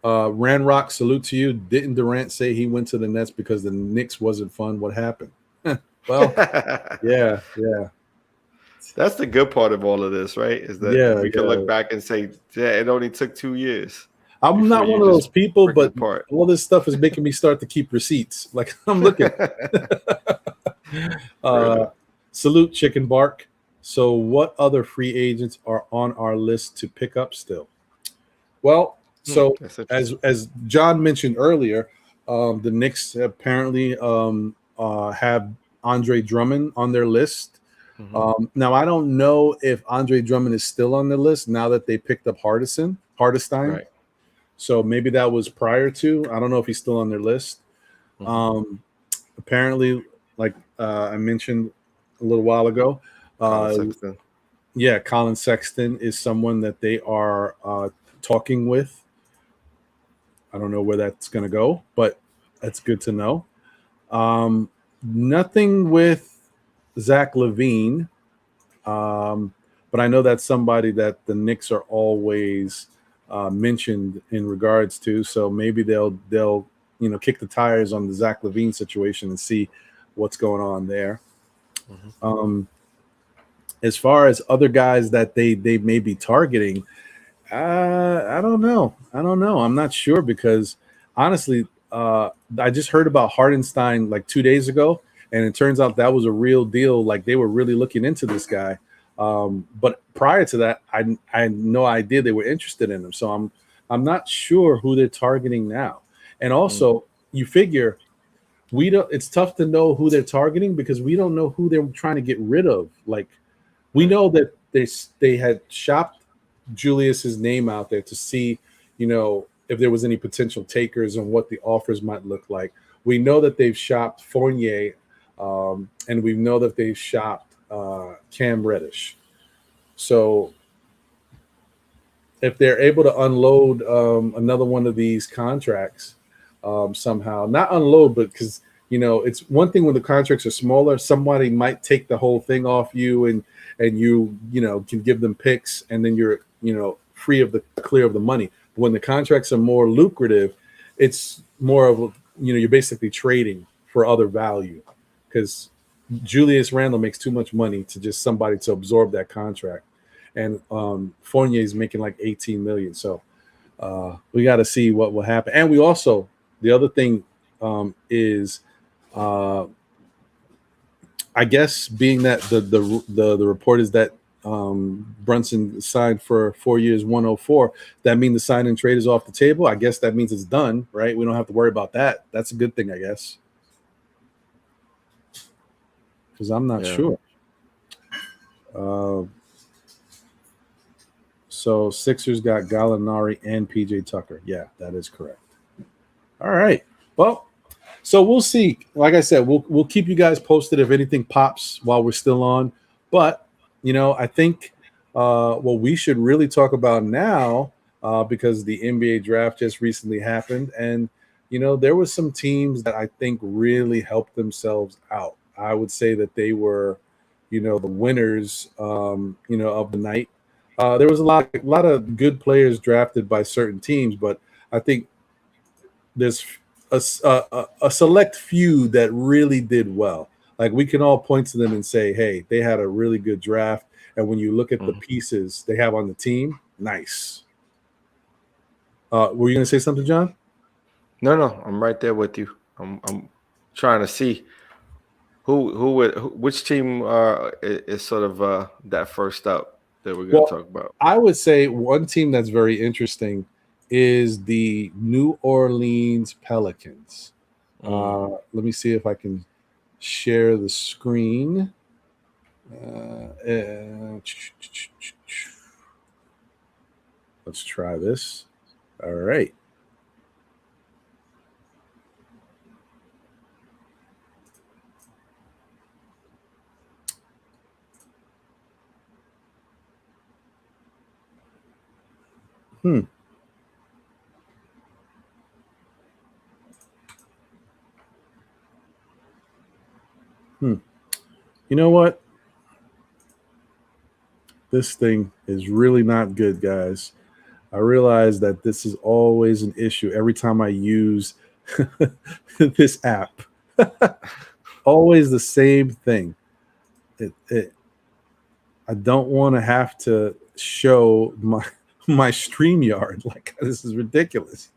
[SPEAKER 2] Ranrock, salute to you. Didn't Durant say he went to the Nets because the Knicks wasn't fun? What happened? Well, yeah.
[SPEAKER 1] That's the good part of all of this, right? Is that we can look back and say, it only took 2 years.
[SPEAKER 2] I'm not one of those people, but all this stuff is making me start to keep receipts. Like I'm looking. Salute Chicken Bark. So what other free agents are on our list to pick up still? Well, so as John mentioned earlier, the Knicks apparently have Andre Drummond on their list. Mm-hmm. Now, I don't know if Andre Drummond is still on the list now that they picked up Hardison. Right. So maybe that was prior to. I don't know if he's still on their list. Mm-hmm. Apparently, like I mentioned a little while ago, Colin Sexton is someone that they are talking with. I don't know where that's going to go, but that's good to know. Nothing with Zach LaVine, but I know that's somebody that the Knicks are always mentioned in regards to. So maybe they'll kick the tires on the Zach LaVine situation and see what's going on there. Mm-hmm. As far as other guys that they may be targeting, I don't know. I'm not sure because honestly, I just heard about Hardenstein like 2 days ago. And it turns out that was a real deal. Like they were really looking into this guy. But prior to that, I had no idea they were interested in him. So I'm not sure who they're targeting now. And also, you figure it's tough to know who they're targeting because we don't know who they're trying to get rid of. Like we know that they had shopped Julius's name out there to see, if there was any potential takers and what the offers might look like. We know that they've shopped Fournier. And we know that they've shopped Cam Reddish. So if they're able to unload another one of these contracts somehow, not unload, but because, it's one thing when the contracts are smaller, somebody might take the whole thing off you and you can give them picks and then you're, clear of the money. But when the contracts are more lucrative, it's more of, you're basically trading for other value. Because Julius Randle makes too much money to just somebody to absorb that contract, and Fournier is making like $18 million. So we got to see what will happen. And we also, the other thing is, I guess, being that the report is that Brunson signed for 4 years, 104. That means the sign and trade is off the table. I guess that means it's done, right? We don't have to worry about that. That's a good thing, I guess, because I'm not sure. So Sixers got Gallinari and PJ Tucker. Yeah, that is correct. All right. Well, so we'll see. Like I said, we'll keep you guys posted if anything pops while we're still on. But I think what we should really talk about now, because the NBA draft just recently happened, and there were some teams that I think really helped themselves out. I would say that they were, the winners, of the night. There was a lot of good players drafted by certain teams, but I think there's a select few that really did well. Like, we can all point to them and say, hey, they had a really good draft. And when you look at the pieces they have on the team, nice. Were you going to say something, John?
[SPEAKER 1] No, I'm right there with you. I'm trying to see which team is sort of that first up that we're going to talk about.
[SPEAKER 2] I would say one team that's very interesting is the New Orleans Pelicans. Let me see if I can share the screen. Let's try this. All right. You know what? This thing is really not good, guys. I realize that this is always an issue every time I use this app. Always the same thing. I don't want to have to show my StreamYard. Like, this is ridiculous.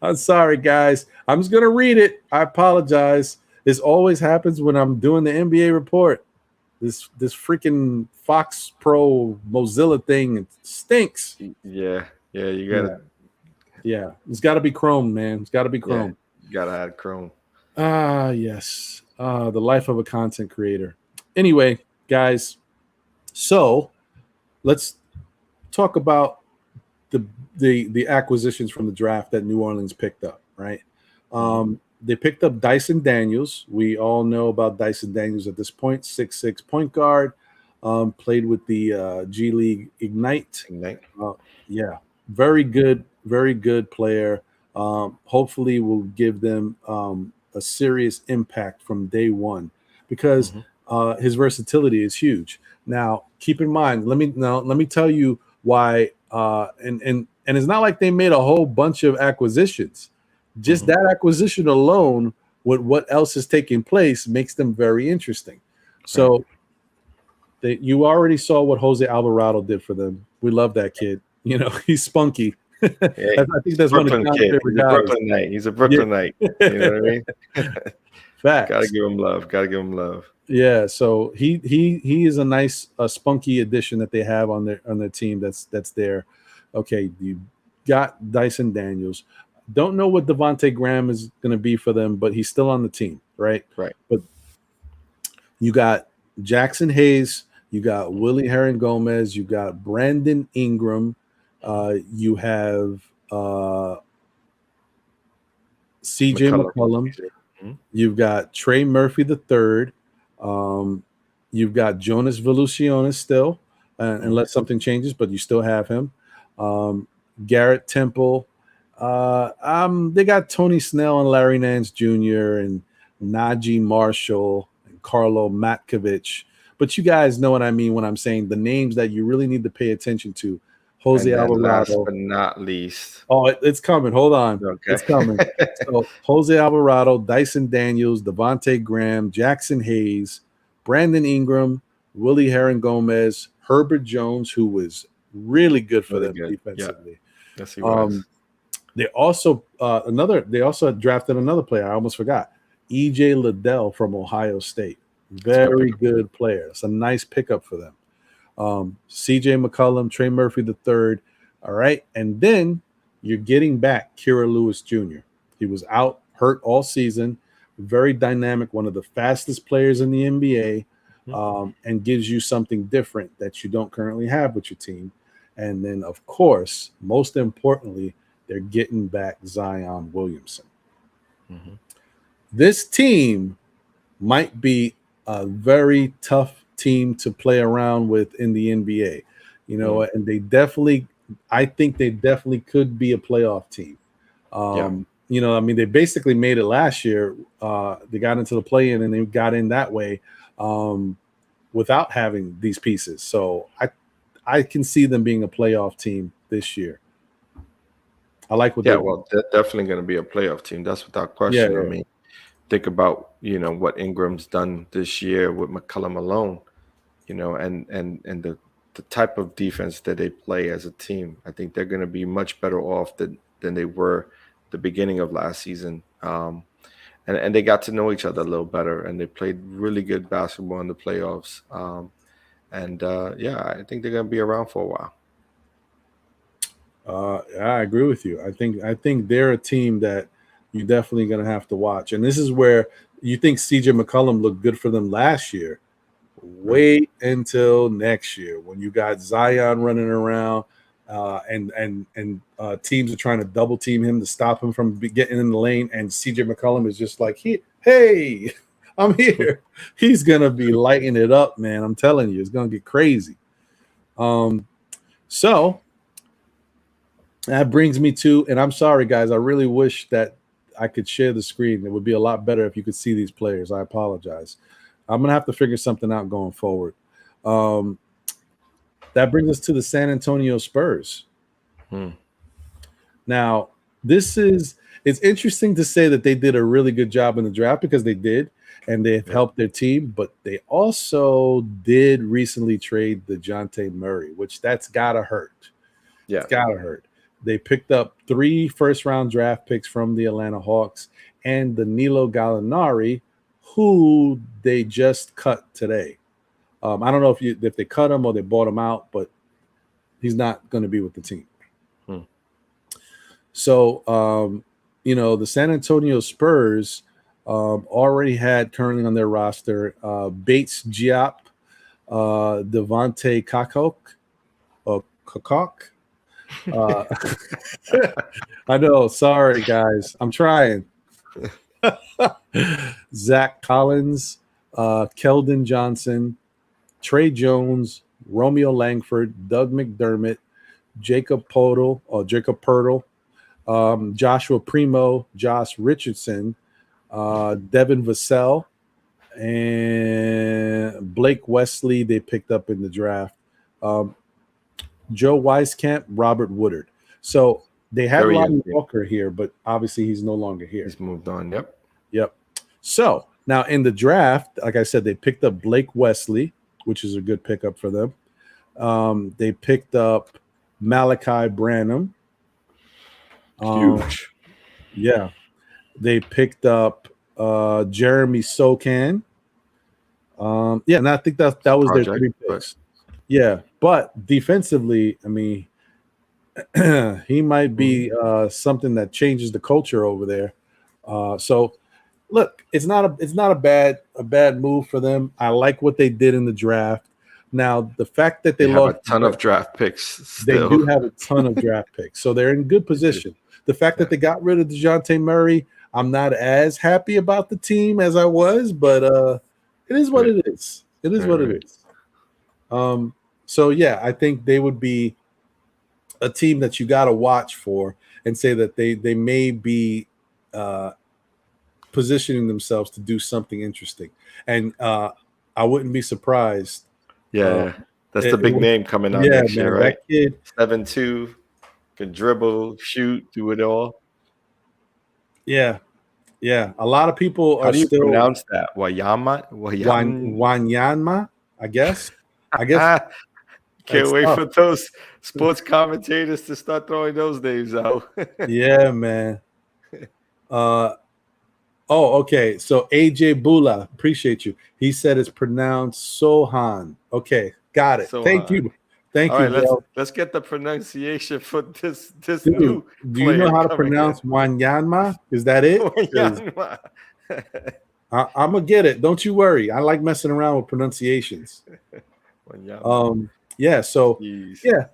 [SPEAKER 2] I'm sorry, guys. I'm just gonna read it. I apologize. This always happens when I'm doing the NBA report. This freaking Fox Pro Mozilla thing, it stinks.
[SPEAKER 1] Yeah, you gotta.
[SPEAKER 2] Yeah, it's got to be Chrome, man. It's got to be Chrome.
[SPEAKER 1] Yeah, you gotta add Chrome.
[SPEAKER 2] Yes. The life of a content creator. Anyway, guys, so let's talk about the acquisitions from the draft that New Orleans picked up, right? They picked up Dyson Daniels. We all know about Dyson Daniels at this point, 6'6" point guard, played with the G League Ignite. Yeah, very good player. Hopefully will give them a serious impact from day one, because his versatility is huge. Now, keep in mind, let me tell you why. And it's not like they made a whole bunch of acquisitions. Just that acquisition alone, with what else is taking place, makes them very interesting. So you already saw what Jose Alvarado did for them. We love that kid. He's spunky. Yeah, I think that's
[SPEAKER 1] Brooklyn
[SPEAKER 2] one of the favorite guys.
[SPEAKER 1] He's a Brooklynite. You know what I mean?
[SPEAKER 2] Facts.
[SPEAKER 1] Gotta give him love.
[SPEAKER 2] Yeah, so he is a nice spunky addition that they have on their team. That's there. Okay, you got Dyson Daniels. Don't know what Devontae Graham is going to be for them, but he's still on the team, right?
[SPEAKER 1] Right.
[SPEAKER 2] But you got Jackson Hayes, you got Willie Herron Gomez, you got Brandon Ingram, you have CJ McCollum. You've got Trey Murphy III. You've got Jonas Valanciunas still, unless something changes, but you still have him. Garrett Temple. They got Tony Snell and Larry Nance Jr. and Najee Marshall and Carlo Matkovich. But you guys know what I mean when I'm saying the names that you really need to pay attention to. Jose Alvarado.
[SPEAKER 1] Last but not least.
[SPEAKER 2] Oh, it's coming. Hold on. Okay. It's coming. So Jose Alvarado, Dyson Daniels, Devontae Graham, Jackson Hayes, Brandon Ingram, Willie Herron Gomez, Herbert Jones, who was really good for them defensively.
[SPEAKER 1] Yes, he was.
[SPEAKER 2] They also drafted another player. I almost forgot. EJ Liddell from Ohio State. Very good player. It's a nice pickup for them. CJ McCollum, Trey Murphy III. All right. And then you're getting back Kira Lewis Jr. He was out hurt all season. Very dynamic, one of the fastest players in the NBA, and gives you something different that you don't currently have with your team. And then, of course, most importantly, they're getting back Zion Williamson.
[SPEAKER 1] Mm-hmm.
[SPEAKER 2] This team might be a very tough team to play around with in the NBA, and I think they definitely could be a playoff team. They basically made it last year. They got into the play-in and they got in that way without having these pieces. So I can see them being a playoff team this year. I like what
[SPEAKER 1] they're definitely going to be a playoff team. That's without question. Yeah. I mean, think about, what Ingram's done this year with McCollum alone, and the type of defense that they play as a team. I think they're going to be much better off than they were the beginning of last season. And they got to know each other a little better, and they played really good basketball in the playoffs. I think they're going to be around for a while.
[SPEAKER 2] I agree with you. I think they're a team that you're definitely going to have to watch. And this is where you think CJ McCollum looked good for them last year. Wait until next year when you got Zion running around and teams are trying to double team him to stop him from getting in the lane. And CJ McCollum is just like, hey, I'm here. He's going to be lighting it up, man. I'm telling you, it's going to get crazy. So that brings me to, and I'm sorry, guys, I really wish that I could share the screen. It would be a lot better if you could see these players. I apologize. I'm going to have to figure something out going forward. That brings us to the San Antonio Spurs. Now, it's interesting to say that they did a really good job in the draft because they did, and they've helped their team, but they also did recently trade DeJounte Murray, which that's got to hurt. Yeah. It's got to hurt. They picked up 3 first-round draft picks from the Atlanta Hawks and Danilo Gallinari, who they just cut today. I don't know if they cut him or they bought him out, but he's not going to be with the team. So, the San Antonio Spurs already had currently on their roster Bates Diop, Devontae Kakok. I know. Sorry, guys. I'm trying. Zach Collins, Keldon Johnson, Trey Jones, Romeo Langford, Doug McDermott, Jacob Poeltl, Joshua Primo, Josh Richardson, Devin Vassell, and Blake Wesley they picked up in the draft. Joe Wieskamp, Robert Woodard. So they had Lonnie Walker here, but obviously he's no longer here.
[SPEAKER 1] He's moved on.
[SPEAKER 2] Yep. So now in the draft, like I said, they picked up Blake Wesley, which is a good pickup for them. They picked up Malachi Branham.
[SPEAKER 1] Huge.
[SPEAKER 2] Yeah. They picked up Jeremy Sokan. And I think that was their 3 picks. Yeah, but defensively, I mean, he might be something that changes the culture over there. So, look, it's not a bad move for them. I like what they did in the draft. Now, the fact that they lost
[SPEAKER 1] a ton of draft picks,
[SPEAKER 2] still. They do have a ton of draft picks, so they're in good position. The fact that they got rid of DeJounte Murray, I'm not as happy about the team as I was, but it is what it is. It is what it is. So yeah, I think they would be a team that you got to watch for and say that they may be positioning themselves to do something interesting. And I wouldn't be surprised.
[SPEAKER 1] Yeah, that's the big name coming out next year, right?
[SPEAKER 2] That kid,
[SPEAKER 1] 7'2", can dribble, shoot, do it all.
[SPEAKER 2] Yeah. A lot of people
[SPEAKER 1] How do you pronounce that? Wanyama,
[SPEAKER 2] I guess.
[SPEAKER 1] Can't wait for those sports commentators to start throwing those names out.
[SPEAKER 2] Yeah, man. Okay. So AJ Bula, appreciate you. He said it's pronounced Sohan. Okay, got it. Thank you.
[SPEAKER 1] All right, let's get the pronunciation for this
[SPEAKER 2] Dude,
[SPEAKER 1] new
[SPEAKER 2] do you know how to pronounce Wanyama? Is that it? I'm gonna get it. Don't you worry. I like messing around with pronunciations. Yeah. So yeah,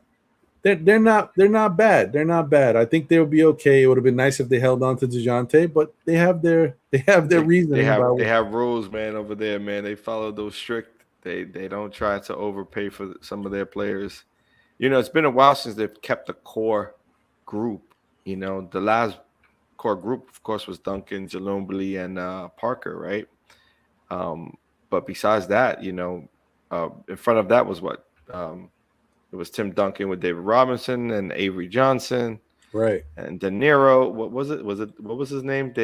[SPEAKER 2] they're not bad. They're not bad. I think they'll be okay. It would have been nice if they held on to DeJounte, but they have their reasoning.
[SPEAKER 1] They have rules, man, over there, man. They follow those strict. They don't try to overpay for some of their players. You know, it's been a while since they've kept the core group. You know, the last core group, of course, was Duncan, Ginobili, and Parker, right? But besides that, you know, in front of that was what? It was Tim Duncan with David Robinson and Avery Johnson,
[SPEAKER 2] right?
[SPEAKER 1] And De Niro. What was it? What was his name?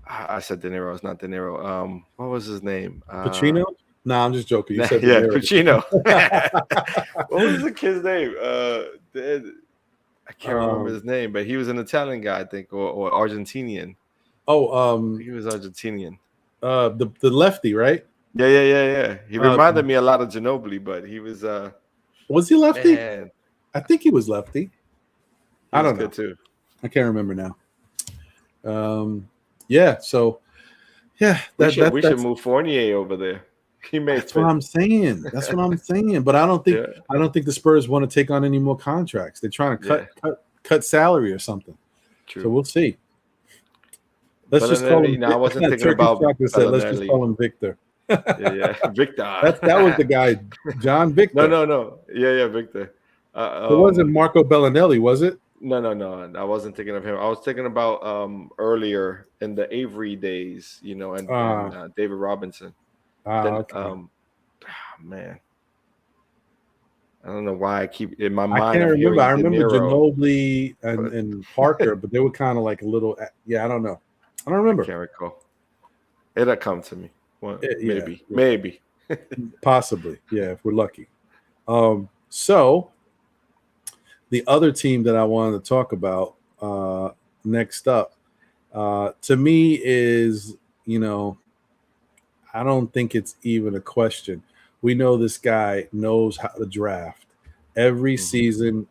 [SPEAKER 1] I said De Niro. It's not De Niro. What was his name?
[SPEAKER 2] Pacino? No, I'm just joking. You said
[SPEAKER 1] yeah, Pacino. What was the kid's name? I can't remember his name, but he was an Italian guy, I think, or Argentinian. He was Argentinian.
[SPEAKER 2] The lefty, right?
[SPEAKER 1] Yeah. He reminded me a lot of Ginobili, but he was.
[SPEAKER 2] Was he lefty? Man. I think he was lefty. I don't know.
[SPEAKER 1] Too.
[SPEAKER 2] I can't remember now. Yeah. So, yeah,
[SPEAKER 1] we should move Fournier over there.
[SPEAKER 2] That's what I'm saying. But I don't think the Spurs want to take on any more contracts. They're trying to cut salary or something.
[SPEAKER 1] True.
[SPEAKER 2] So we'll see. Let's just call him.
[SPEAKER 1] I wasn't thinking about.
[SPEAKER 2] Let's just call him Victor.
[SPEAKER 1] Yeah, Victor.
[SPEAKER 2] That was the guy, John Victor.
[SPEAKER 1] No. Yeah, Victor.
[SPEAKER 2] It wasn't Marco Bellinelli, was it?
[SPEAKER 1] No. I wasn't thinking of him. I was thinking about earlier in the Avery days, you know, and David Robinson.
[SPEAKER 2] Okay.
[SPEAKER 1] Man, I don't know why I keep in my mind.
[SPEAKER 2] I can't remember. I remember Ginobili and Parker, but they were kind of like a little. Yeah, I don't know. I don't remember.
[SPEAKER 1] I can't recall. It'll come to me. Well, maybe.
[SPEAKER 2] Possibly. Yeah, if we're lucky. So the other team that I wanted to talk about next up, to me is, you know, I don't think it's even a question. We know this guy knows how to draft. Every season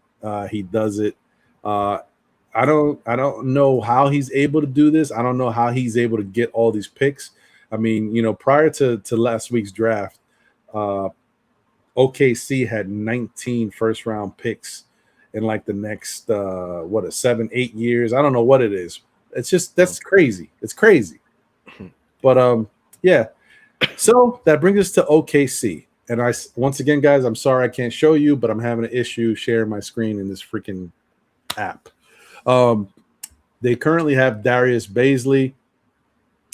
[SPEAKER 2] he does it. I don't know how he's able to do this. I don't know how he's able to get all these picks. I mean, you know, prior to last week's draft, OKC had 19 first-round picks in like the next 7-8 years. I don't know what it is. It's just that's crazy. It's crazy. But yeah. So that brings us to OKC. And once again, guys, I'm sorry I can't show you, but I'm having an issue sharing my screen in this freaking app. They currently have Darius Baisley,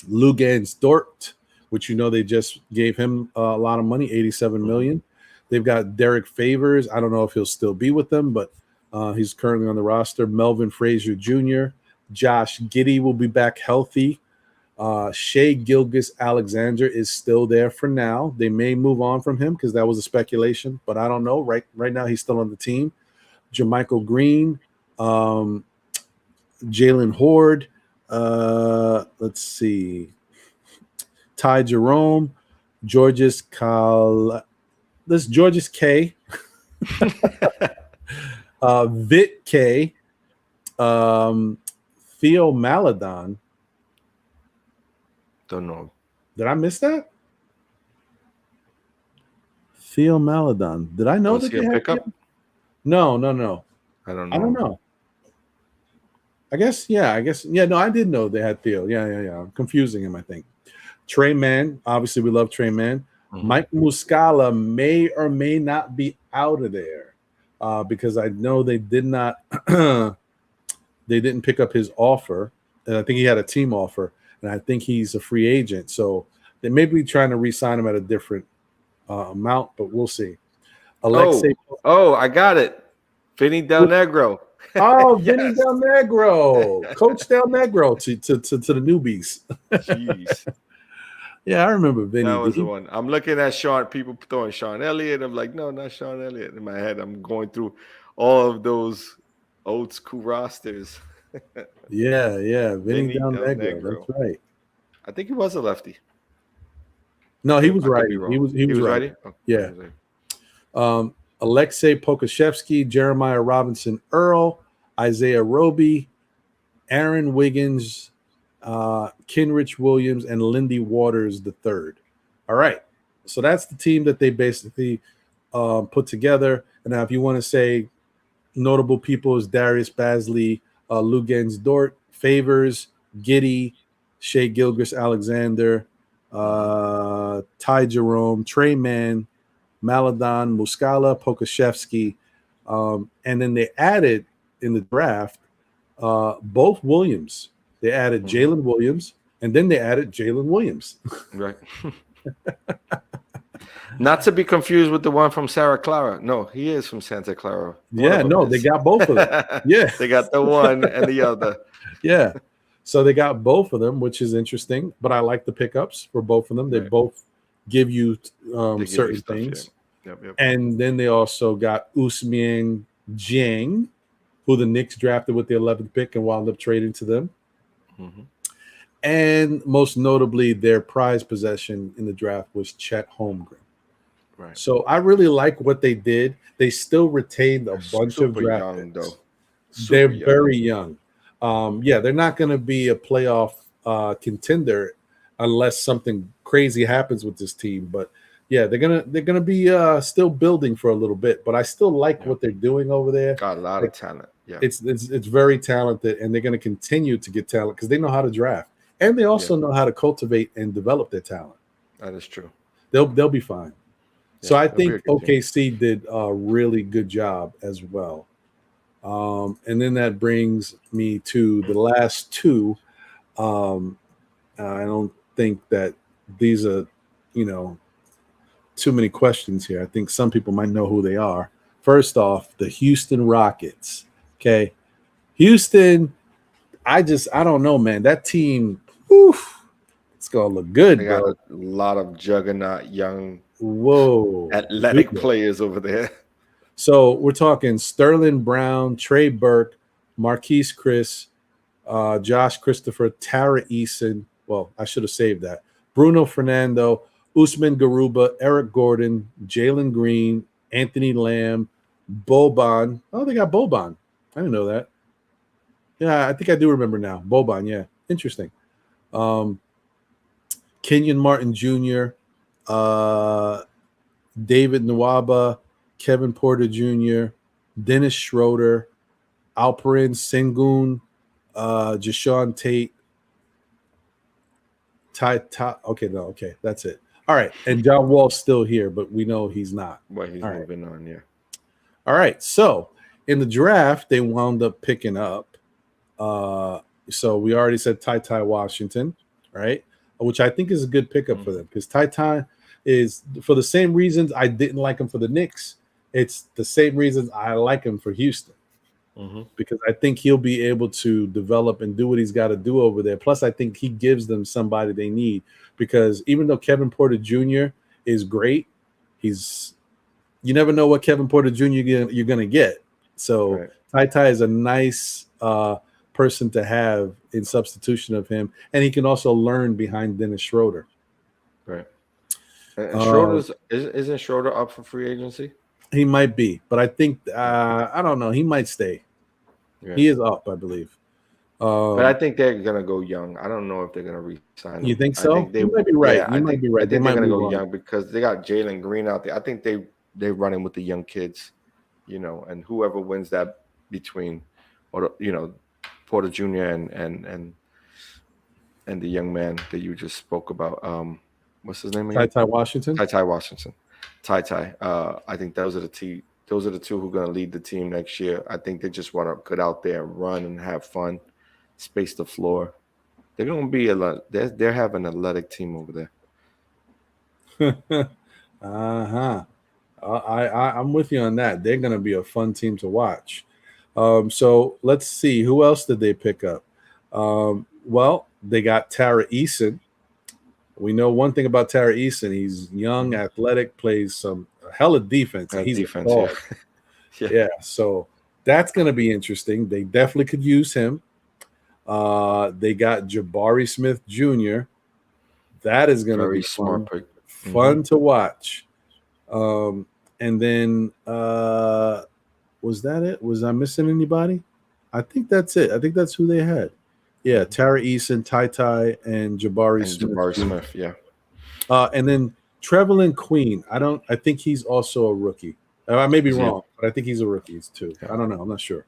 [SPEAKER 2] Luguentz Dort, which you know they just gave him a lot of money, $87 million. They've got Derek Favors. I don't know if he'll still be with them, but he's currently on the roster. Melvin Frazier Jr., Josh Giddey will be back healthy. Shea Gilgeous-Alexander is still there for now. They may move on from him because that was a speculation, but I don't know. Right now, he's still on the team. Jermichael Green, Jalen Horde. Let's see. Ty Jerome, Georges K. Vit K. Theo Maladon.
[SPEAKER 1] Don't know.
[SPEAKER 2] Did I miss that? Theo Maladon. Did I know that they had him? No.
[SPEAKER 1] I don't
[SPEAKER 2] know. I guess. Yeah, no, I did know they had Theo. Yeah. I'm confusing him, I think. Trey Mann. Obviously, we love Trey Mann. Mike Muscala may or may not be out of there because I know they did not they didn't pick up his offer. And I think he had a team offer. And I think he's a free agent. So they may be trying to re-sign him at a different amount, but we'll see.
[SPEAKER 1] I got it. Vinny Del Negro.
[SPEAKER 2] Oh, yes. Vinny Del Negro. Coach Del Negro to the newbies.
[SPEAKER 1] Jeez.
[SPEAKER 2] Yeah, I remember Vinny.
[SPEAKER 1] That was the one. I'm looking at Sean. People throwing Sean Elliott. I'm like, no, not Sean Elliott. In my head, I'm going through all of those old school rosters.
[SPEAKER 2] Yeah, Vinny
[SPEAKER 1] Vinny
[SPEAKER 2] Del
[SPEAKER 1] Del
[SPEAKER 2] Negro. That's
[SPEAKER 1] Negro.
[SPEAKER 2] right.
[SPEAKER 1] I think he was a lefty.
[SPEAKER 2] No, he was
[SPEAKER 1] I could
[SPEAKER 2] right.
[SPEAKER 1] be
[SPEAKER 2] He
[SPEAKER 1] wrong.
[SPEAKER 2] was he was right.
[SPEAKER 1] righty? Oh, he
[SPEAKER 2] Yeah.
[SPEAKER 1] was righty.
[SPEAKER 2] Alexei Pokashevsky, Jeremiah Robinson Earl, Isaiah Roby, Aaron Wiggins, Kenrich Williams, and Lindy Waters III. All right. So that's the team that they basically put together. And now if you want to say notable people is Darius Bazley, Lugens Dort, Favors, Giddy, Shea Gilgris Alexander, Ty Jerome, Trey Mann, Maladon, Muscala, Pokashevsky. And then they added in the draft both Williams. They added Jalen Williams, and then they added Jalen Williams.
[SPEAKER 1] Right. Not to be confused with the one from Santa Clara. No, he is from Santa Clara.
[SPEAKER 2] Yeah, no, they got both of them. Yeah.
[SPEAKER 1] They got the one and the other.
[SPEAKER 2] Yeah. So they got both of them, which is interesting. But I like the pickups for both of them. They both give you certain
[SPEAKER 1] stuff,
[SPEAKER 2] things.
[SPEAKER 1] Yeah. Yep.
[SPEAKER 2] And then they also got Ousmane Dieng, who the Knicks drafted with the 11th pick and wound up trading to them.
[SPEAKER 1] Mm-hmm.
[SPEAKER 2] And most notably, their prize possession in the draft was Chet Holmgren.
[SPEAKER 1] Right.
[SPEAKER 2] So I really like what they did. They still retained a bunch of draft
[SPEAKER 1] young,
[SPEAKER 2] picks.
[SPEAKER 1] though.
[SPEAKER 2] They're very young. They're not going to be a playoff contender unless something crazy happens with this team. But yeah, they're gonna be still building for a little bit. But I still like what they're doing over there.
[SPEAKER 1] Got a lot of talent. Yeah,
[SPEAKER 2] it's very talented, and they're going to continue to get talent because they know how to draft, and they also know how to cultivate and develop their talent.
[SPEAKER 1] That is true.
[SPEAKER 2] They'll be fine. So I think OKC did a really good job as well. And then that brings me to the last two. I don't think that these are, too many questions here. I think some people might know who they are. First off, the Houston Rockets. Okay. Houston, I don't know, man. That team, it's going to look good,
[SPEAKER 1] they
[SPEAKER 2] bro.
[SPEAKER 1] got a lot of juggernaut young athletic players over there.
[SPEAKER 2] So we're talking Sterling Brown, Trey Burke, Marquise Chris, Josh Christopher, Tara Eason. Well, I should have saved that. Bruno Fernando, Usman Garuba, Eric Gordon, Jalen Green, Anthony Lamb, Boban. Oh, they got Boban. I didn't know that. Yeah, I think I do remember now. Boban, yeah. Interesting. Kenyon Martin Jr., David Nwaba, Kevin Porter Jr., Dennis Schroeder, Alperen Sengun, Jashawn Tate, Okay, that's it. All right, and John Wall's still here, but we know he's not.
[SPEAKER 1] Well, he's moving on, yeah.
[SPEAKER 2] All right, so in the draft, they wound up picking up. So we already said Ty Washington, right? Which I think is a good pickup for them because Ty is, for the same reasons I didn't like him for the Knicks, it's the same reasons I like him for Houston. Because I think he'll be able to develop and do what he's got to do over there. Plus, I think he gives them somebody they need because even though Kevin Porter Jr. is great, you never know what Kevin Porter Jr. you're going to get. So Ty is a nice person to have in substitution of him, and he can also learn behind Dennis Schroeder.
[SPEAKER 1] Right. And Schroeder's isn't Schroeder up for free agency?
[SPEAKER 2] He might be, but I think I don't know. He might stay. Yeah. He is up, I believe.
[SPEAKER 1] But I think they're gonna go young. I don't know if they're gonna re-sign him.
[SPEAKER 2] You think so? You might be right.
[SPEAKER 1] Yeah,
[SPEAKER 2] you might be right.
[SPEAKER 1] I think they're gonna go young because they got Jalen Green out there. I think they're running with the young kids, and whoever wins that between, Porter Jr. and the young man that you just spoke about. What's his name again?
[SPEAKER 2] Ty Washington.
[SPEAKER 1] Ty Washington. Ty. I think those are the two who are going to lead the team next year. I think they just want to get out there and run and have fun, space the floor. They're going to be they're having an athletic team over
[SPEAKER 2] there. I'm with you on that. They're going to be a fun team to watch. So let's see. Who else did they pick up? Well, they got Tara Eason. We know one thing about Tara Easton. He's young, athletic, plays some hell of defense. And he's
[SPEAKER 1] defense,
[SPEAKER 2] a dog. Yeah. So that's going to be interesting. They definitely could use him. They got Jabari Smith Jr. That is going to be fun. Fun to watch. And then was that it? Was I missing anybody? I think that's it. I think that's who they had. Yeah, Tara Easton, Ty, and Jabari Smith.
[SPEAKER 1] Yeah.
[SPEAKER 2] And then Trevelyan Queen. I think he's also a rookie. I may be wrong, but I think he's a rookie too. Yeah. I don't know. I'm not sure.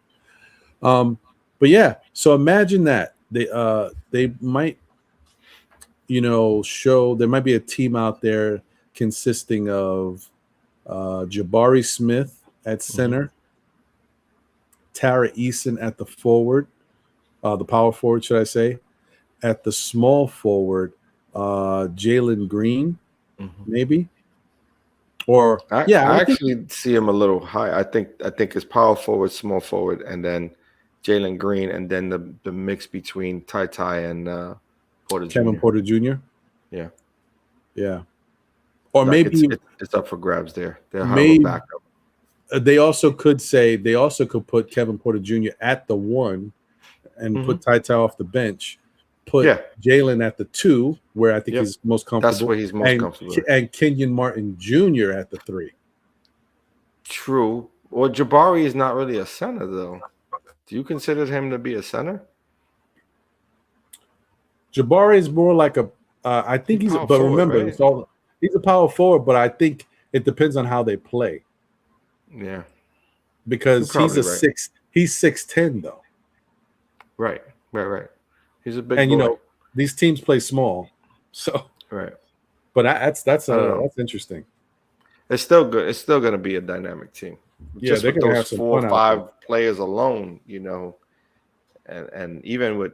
[SPEAKER 2] But yeah, so imagine that. They might, show there might be a team out there consisting of Jabari Smith at center, Tara Easton at the forward, the power forward, should I say, at the small forward, Jalen Green, maybe. Or
[SPEAKER 1] I actually see him a little high. I think it's power forward, small forward, and then Jalen Green, and then the mix between Ty and
[SPEAKER 2] Kevin Porter Jr. Yeah. Or
[SPEAKER 1] like
[SPEAKER 2] maybe
[SPEAKER 1] it's up for grabs there. They'll have a backup.
[SPEAKER 2] They also could put Kevin Porter Jr. at the 1 and put Ty off the bench. Put Jalen at the 2, where I think he's most comfortable.
[SPEAKER 1] That's where he's most comfortable.
[SPEAKER 2] And Kenyon Martin Jr. at the 3.
[SPEAKER 1] True. Well, Jabari is not really a center, though. Do you consider him to be a center?
[SPEAKER 2] Jabari is more like a. I think he's. But forward, remember, right? He's a power forward. But I think it depends on how they play.
[SPEAKER 1] Yeah.
[SPEAKER 2] Because he's a 6. He's 6'10", though.
[SPEAKER 1] Right. He's a big.
[SPEAKER 2] And
[SPEAKER 1] boy.
[SPEAKER 2] These teams play small, so
[SPEAKER 1] right.
[SPEAKER 2] But that's interesting.
[SPEAKER 1] It's still good. It's still going to be a dynamic team.
[SPEAKER 2] Yeah, they're going to have some
[SPEAKER 1] 4 or 5 players alone, and even with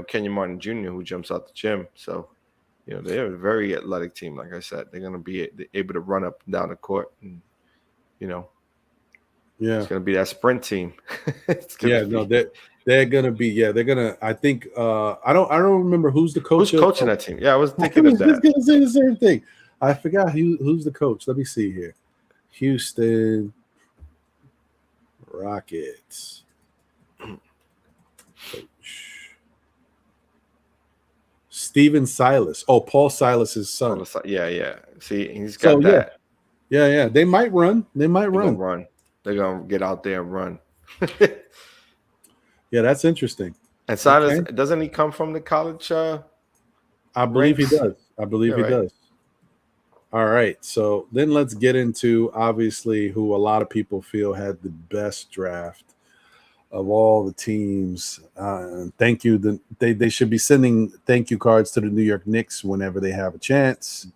[SPEAKER 1] Kenyon Martin Jr. who jumps out the gym. So, they're a very athletic team. Like I said, they're going to be able to run up and down the court, and it's going to be that sprint team.
[SPEAKER 2] They're going to be. Yeah, they're going to. I think. I don't remember who's the coach.
[SPEAKER 1] Who's coaching that team? Yeah, I was thinking of that. I was
[SPEAKER 2] going to say the same thing. I forgot who's the coach. Let me see here. Houston Rockets coach Steven Silas. Oh, Paul Silas's son.
[SPEAKER 1] Yeah. See, he's got that.
[SPEAKER 2] Yeah. They might run. They're
[SPEAKER 1] gonna get out there and run.
[SPEAKER 2] Yeah, that's interesting.
[SPEAKER 1] And Silas, doesn't he come from the college?
[SPEAKER 2] I believe he does. He does. All right, so then let's get into obviously who a lot of people feel had the best draft of all the teams. Thank you. They should be sending thank you cards to the New York Knicks whenever they have a chance.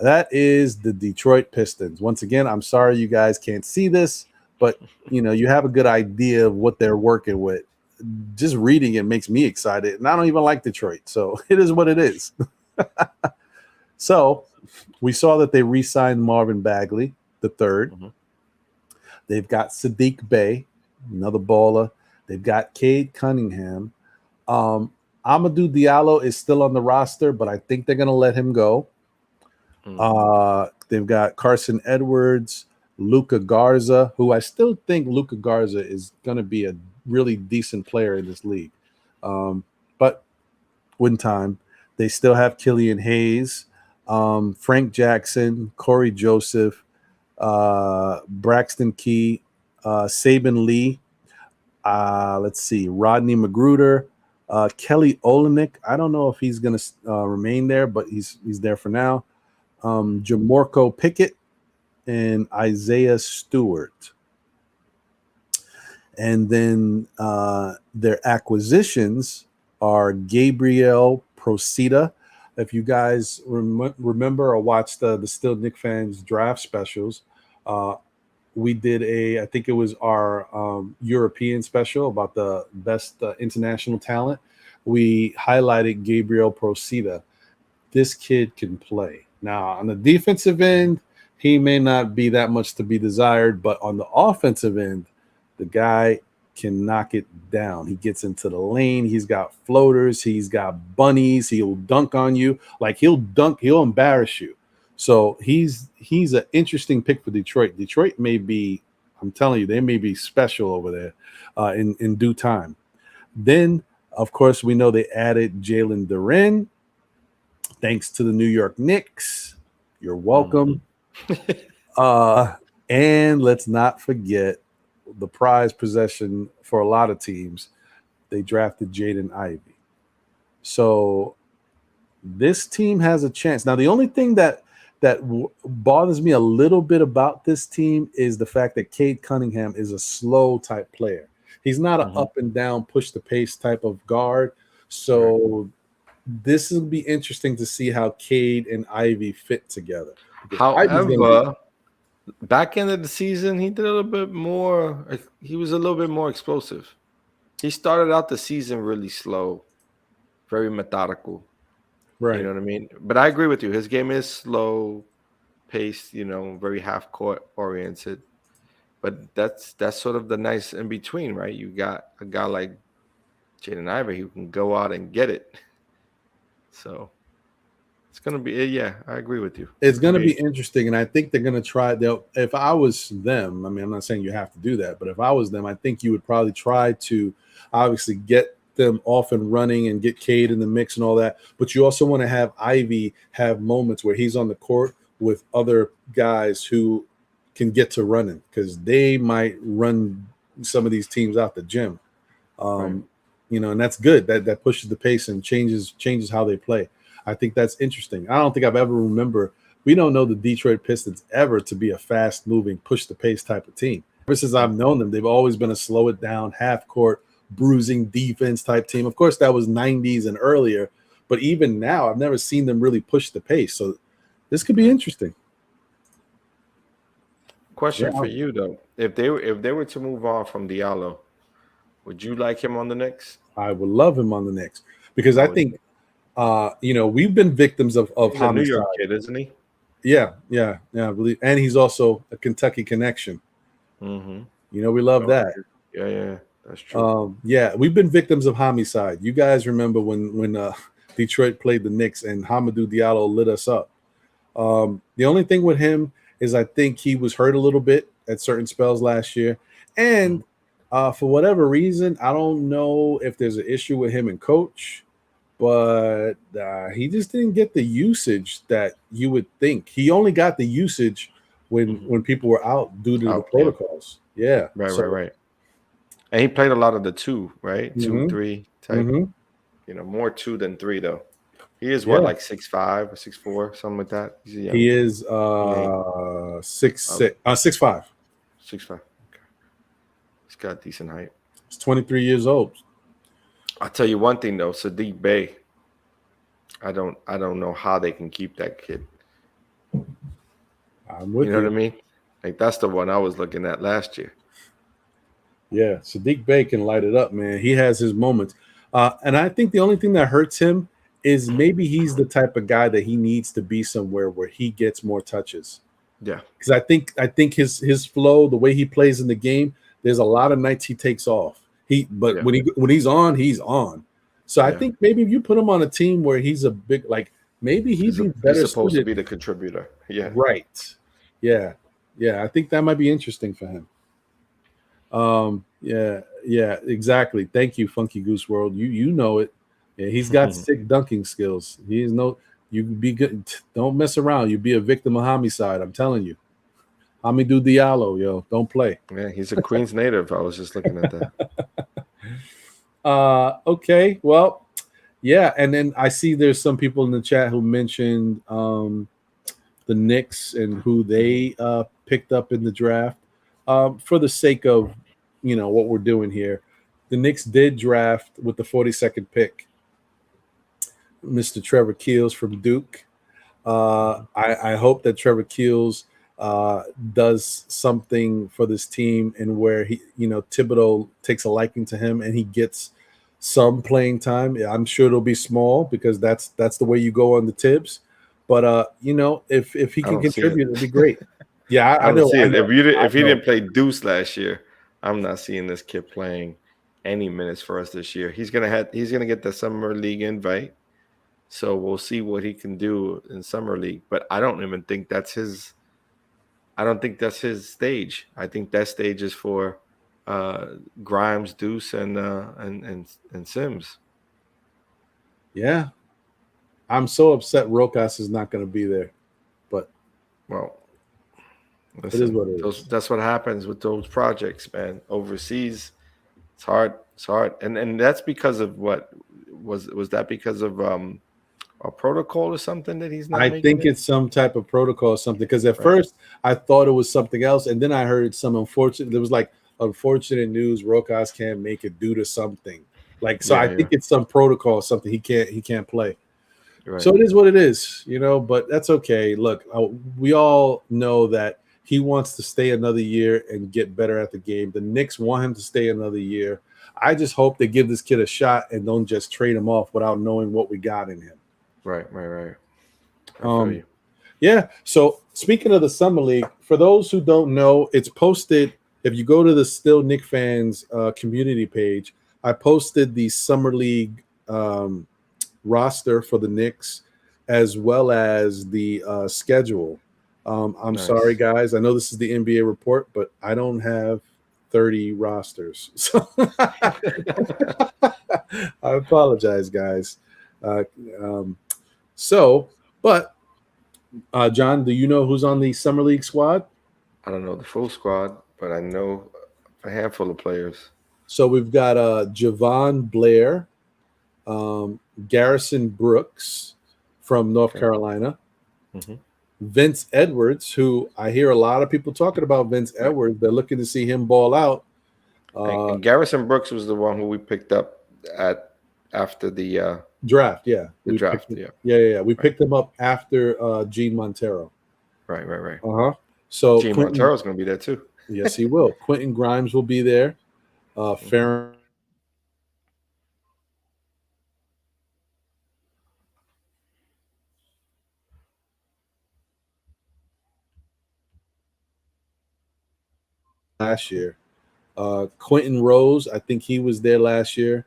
[SPEAKER 2] That is the Detroit Pistons. Once again, I'm sorry you guys can't see this, but you have a good idea of what they're working with. Just reading it makes me excited, and I don't even like Detroit, so it is what it is. So we saw that they re-signed Marvin Bagley, the third. They've got Sadiq Bey, another baller. They've got Cade Cunningham. Amadou Diallo is still on the roster, but I think they're going to let him go. They've got Carson Edwards, Luka Garza, who I still think Luka Garza is going to be a really decent player in this league. But in time, they still have Killian Hayes, Frank Jackson, Corey Joseph, Braxton Key, Saban Lee. Let's see, Rodney Magruder, Kelly Olynyk. I don't know if he's going to remain there, but he's there for now. Jamorko Pickett and Isaiah Stewart. And then their acquisitions are Gabrielle Proceda. If you guys remember or watched the Still Knicks Fans draft specials, we did I think it was our European special about the best international talent. We highlighted Gabrielle Proceda. This kid can play. Now, on the defensive end, he may not be that much to be desired, but on the offensive end, the guy can knock it down. He gets into the lane. He's got floaters. He's got bunnies. He'll dunk on you. Like he'll embarrass you. So he's an interesting pick for Detroit. Detroit may be, I'm telling you, they may be special over there in due time. Then, of course, we know they added Jalen Duran. Thanks to the New York Knicks. You're welcome. And let's not forget the prize possession for a lot of teams. They drafted Jaden Ivey. So this team has a chance. Now, the only thing that bothers me a little bit about this team is the fact that Cade Cunningham is a slow type player. He's not an up and down, push the pace type of guard. So this will be interesting to see how Cade and Ivy fit together.
[SPEAKER 1] However, back end of the season, he did a little bit more. He was a little bit more explosive. He started out the season really slow, very methodical.
[SPEAKER 2] Right.
[SPEAKER 1] You know what I mean? But I agree with you. His game is slow paced, very half court oriented. But that's sort of the nice in between, right? You got a guy like Jaden Ivey who can go out and get it. So it's going to be, yeah, I agree with you.
[SPEAKER 2] It's going to be interesting, and I think they're going to try. If I was them, I mean, I'm not saying you have to do that, but if I was them, I think you would probably try to obviously get them off and running and get Cade in the mix and all that. But you also want to have Ivy have moments where he's on the court with other guys who can get to running, because they might run some of these teams out the gym.
[SPEAKER 1] Right.
[SPEAKER 2] And that's good. That pushes the pace and changes how they play. I think that's interesting. I don't think I've ever we don't know the Detroit Pistons ever to be a fast-moving, push-the-pace type of team. Ever since I've known them, they've always been a slow-it-down, half-court, bruising defense type team. Of course, that was 90s and earlier, but even now, I've never seen them really push the pace. So this could be interesting.
[SPEAKER 1] Question for you, though. If they were to move on from Diallo, would you like him on the Knicks?
[SPEAKER 2] I would love him on the Knicks, because I think we've been victims of
[SPEAKER 1] he's a New York kid, isn't he?
[SPEAKER 2] Yeah, I believe, and he's also a Kentucky connection.
[SPEAKER 1] Mm-hmm.
[SPEAKER 2] We love that.
[SPEAKER 1] Yeah, that's true.
[SPEAKER 2] We've been victims of homicide. You guys remember when Detroit played the Knicks and Hamidou Diallo lit us up. The only thing with him is I think he was hurt a little bit at certain spells last year, and for whatever reason, I don't know if there's an issue with him and coach, but he just didn't get the usage that you would think. He only got the usage when people were out due to the protocols. Yeah.
[SPEAKER 1] Right. And he played a lot of the 2, right? 2, 3 type. More 2 than 3 though. He is like 6'5" or 6'4", something like that.
[SPEAKER 2] He is 6'5". 6'5".
[SPEAKER 1] Okay. He's got decent height.
[SPEAKER 2] He's 23 years old.
[SPEAKER 1] I'll tell you one thing though, Sadiq Bey. I don't know how they can keep that kid.
[SPEAKER 2] I'm with you.
[SPEAKER 1] You know what I mean? Like that's the one I was looking at last year.
[SPEAKER 2] Yeah, Sadiq Bey can light it up, man. He has his moments. And I think the only thing that hurts him is maybe he's the type of guy that he needs to be somewhere where he gets more touches.
[SPEAKER 1] Yeah.
[SPEAKER 2] Because I think his flow, the way he plays in the game, there's a lot of nights he takes off. When he's on, he's on. So I think maybe if you put him on a team where he's a big, like maybe he's better.
[SPEAKER 1] He's supposed to be the contributor. Yeah.
[SPEAKER 2] Right. Yeah. I think that might be interesting for him. Yeah, exactly. Thank you, Funky Goose World. You know it. Yeah, he's got sick dunking skills. You can be good. Don't mess around. You be a victim of homicide. I'm telling you. Hamidou Diallo, yo, don't play.
[SPEAKER 1] Yeah, he's a Queens native. I was just looking at that.
[SPEAKER 2] Okay, well, yeah, and then I see there's some people in the chat who mentioned the Knicks and who they picked up in the draft. For the sake of what we're doing here, the Knicks did draft with the 42nd pick Mr. Trevor Keels from Duke. I hope that Trevor Keels does something for this team, and where Thibodeau takes a liking to him and he gets some playing time. I'm sure it'll be small because that's the way you go on the Tibbs. But if he can contribute, it'd be great. Yeah, I know.
[SPEAKER 1] If he didn't play Deuce last year, I'm not seeing this kid playing any minutes for us this year. He's gonna get the summer league invite, so we'll see what he can do in summer league. But I don't even think that's his. I don't think that's his stage. I think that stage is for Grimes, Deuce, and Sims.
[SPEAKER 2] Yeah, I'm so upset Rokas is not going to be there, but
[SPEAKER 1] Well,
[SPEAKER 2] it is what it is.
[SPEAKER 1] that's what happens with those projects, man. Overseas, it's hard. It's hard, and that's because of what was that because of a protocol or something that he's not
[SPEAKER 2] I
[SPEAKER 1] making
[SPEAKER 2] think
[SPEAKER 1] it?
[SPEAKER 2] it's some type of protocol or something. Because at first I thought it was something else, and then I heard some unfortunate. There was like unfortunate news. Rokas can't make it due to something. Like so, I think it's some protocol or something. He can't play. Right. So it is what it is, But that's okay. Look, we all know that he wants to stay another year and get better at the game. The Knicks want him to stay another year. I just hope they give this kid a shot and don't just trade him off without knowing what we got in him.
[SPEAKER 1] Right. I feel you.
[SPEAKER 2] Yeah. So speaking of the Summer League, for those who don't know, it's posted. If you go to the Still Knicks Fans community page, I posted the Summer League roster for the Knicks as well as the schedule. I'm sorry, guys. I know this is the NBA report, but I don't have 30 rosters. So I apologize, guys. But John, do you know who's on the Summer League squad?
[SPEAKER 1] I don't know the full squad, but I know a handful of players.
[SPEAKER 2] So we've got Javon Blair, Garrison Brooks from North Carolina, Vince Edwards, who I hear a lot of people talking about Vince Edwards. They're looking to see him ball out.
[SPEAKER 1] And Garrison Brooks was the one who we picked up after the
[SPEAKER 2] draft. Yeah,
[SPEAKER 1] we draft.
[SPEAKER 2] We picked him up after Gene Montero.
[SPEAKER 1] Right.
[SPEAKER 2] So
[SPEAKER 1] Gene Montero's going to be there too.
[SPEAKER 2] Yes, he will. Quentin Grimes will be there. Farron. Last year. Quentin Rose, I think he was there last year.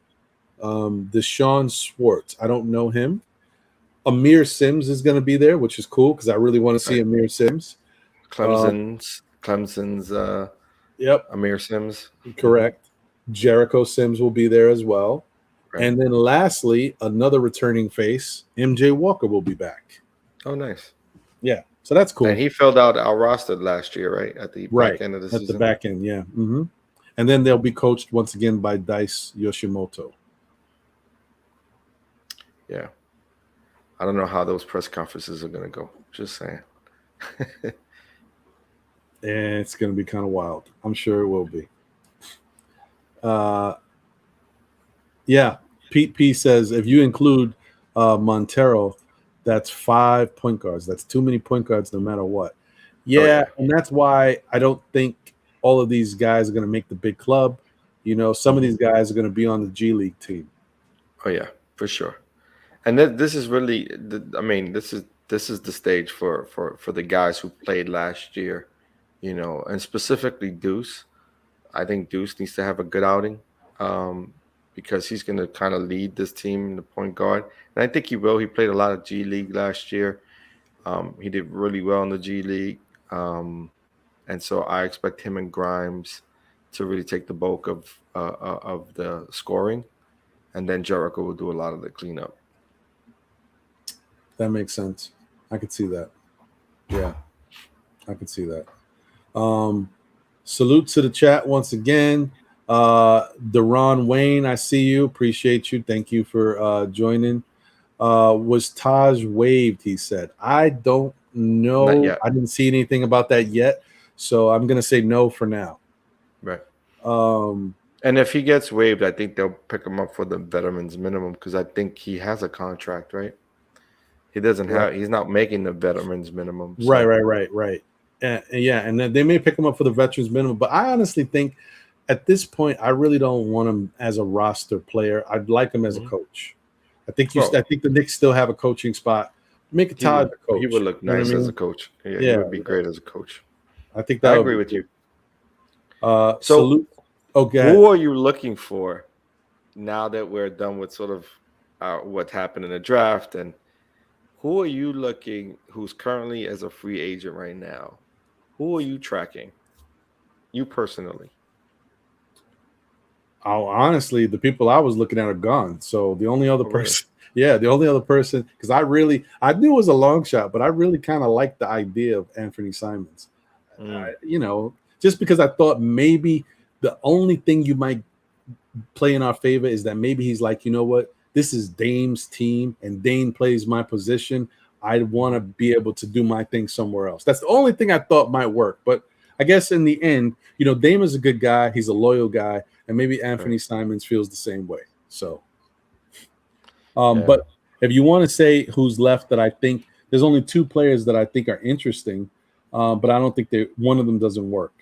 [SPEAKER 2] Deshaun Schwartz, I don't know him. Amir Sims is going to be there, which is cool because I really want to see Amir Sims.
[SPEAKER 1] Clemson's Amir Sims.
[SPEAKER 2] Correct. Jericho Sims will be there as well. Right. And then lastly, another returning face, MJ Walker will be back.
[SPEAKER 1] Oh, nice.
[SPEAKER 2] Yeah. So that's cool.
[SPEAKER 1] And he filled out our roster last year, right? At the back end of the season.
[SPEAKER 2] At the back end, yeah. Mm-hmm. And then they'll be coached once again by Dyson Yoshimoto.
[SPEAKER 1] Yeah. I don't know how those press conferences are going to go. Just saying.
[SPEAKER 2] And it's going to be kind of wild. I'm sure it will be. Yeah. Pete P says, if you include Montero, that's 5 point guards. That's too many point guards no matter what. Yeah, and that's why I don't think all of these guys are going to make the big club. Some of these guys are going to be on the G League team.
[SPEAKER 1] Oh, yeah, for sure. And this is really, this is the stage for the guys who played last year, and specifically Deuce. I think Deuce needs to have a good outing because he's going to kind of lead this team in the point guard. And I think he will. He played a lot of G League last year. He did really well in the G League. And so I expect him and Grimes to really take the bulk of the scoring. And then Jericho will do a lot of the cleanup.
[SPEAKER 2] That makes sense. I could see that. Yeah, I could see that. Salute to the chat once again. Deron Wayne, I see you. Appreciate you. Thank you for joining. Was Taj waived, he said. I don't know.
[SPEAKER 1] Not yet.
[SPEAKER 2] I didn't see anything about that yet. So I'm going to say no for now.
[SPEAKER 1] Right. And if he gets waived, I think they'll pick him up for the veterans minimum because I think he has a contract, right? He doesn't have. He's not making the veterans minimum.
[SPEAKER 2] So. Right. Yeah, and then they may pick him up for the veterans minimum. But I honestly think at this point, I really don't want him as a roster player. I'd like him as a coach. I think the Knicks still have a coaching spot. Make a Todd a coach.
[SPEAKER 1] He would look nice as a coach. Yeah, he would be great as a coach.
[SPEAKER 2] I think that
[SPEAKER 1] I agree with you.
[SPEAKER 2] Salute. Okay.
[SPEAKER 1] Who are you looking for now that we're done with sort of what happened in the draft? And who are you looking who's currently as a free agent right now? Who are you tracking? You personally.
[SPEAKER 2] Honestly, the people I was looking at are gone. So the only other
[SPEAKER 1] Oh, really?
[SPEAKER 2] person, yeah, the only other person, because I knew it was a long shot, but I really kind of liked the idea of Anthony Simons.
[SPEAKER 1] Mm,
[SPEAKER 2] Just because I thought maybe the only thing you might play in our favor is that maybe he's like, you know what, this is Dame's team and Dame plays my position. I want to be able to do my thing somewhere else. That's the only thing I thought might work. But I guess in the end, Dame is a good guy. He's a loyal guy. And maybe Anthony
[SPEAKER 1] right.
[SPEAKER 2] Simons feels the same way. So,
[SPEAKER 1] Yeah.
[SPEAKER 2] but if you want to say who's left, that I think there's only two players that I think are interesting, but I don't think one of them doesn't work.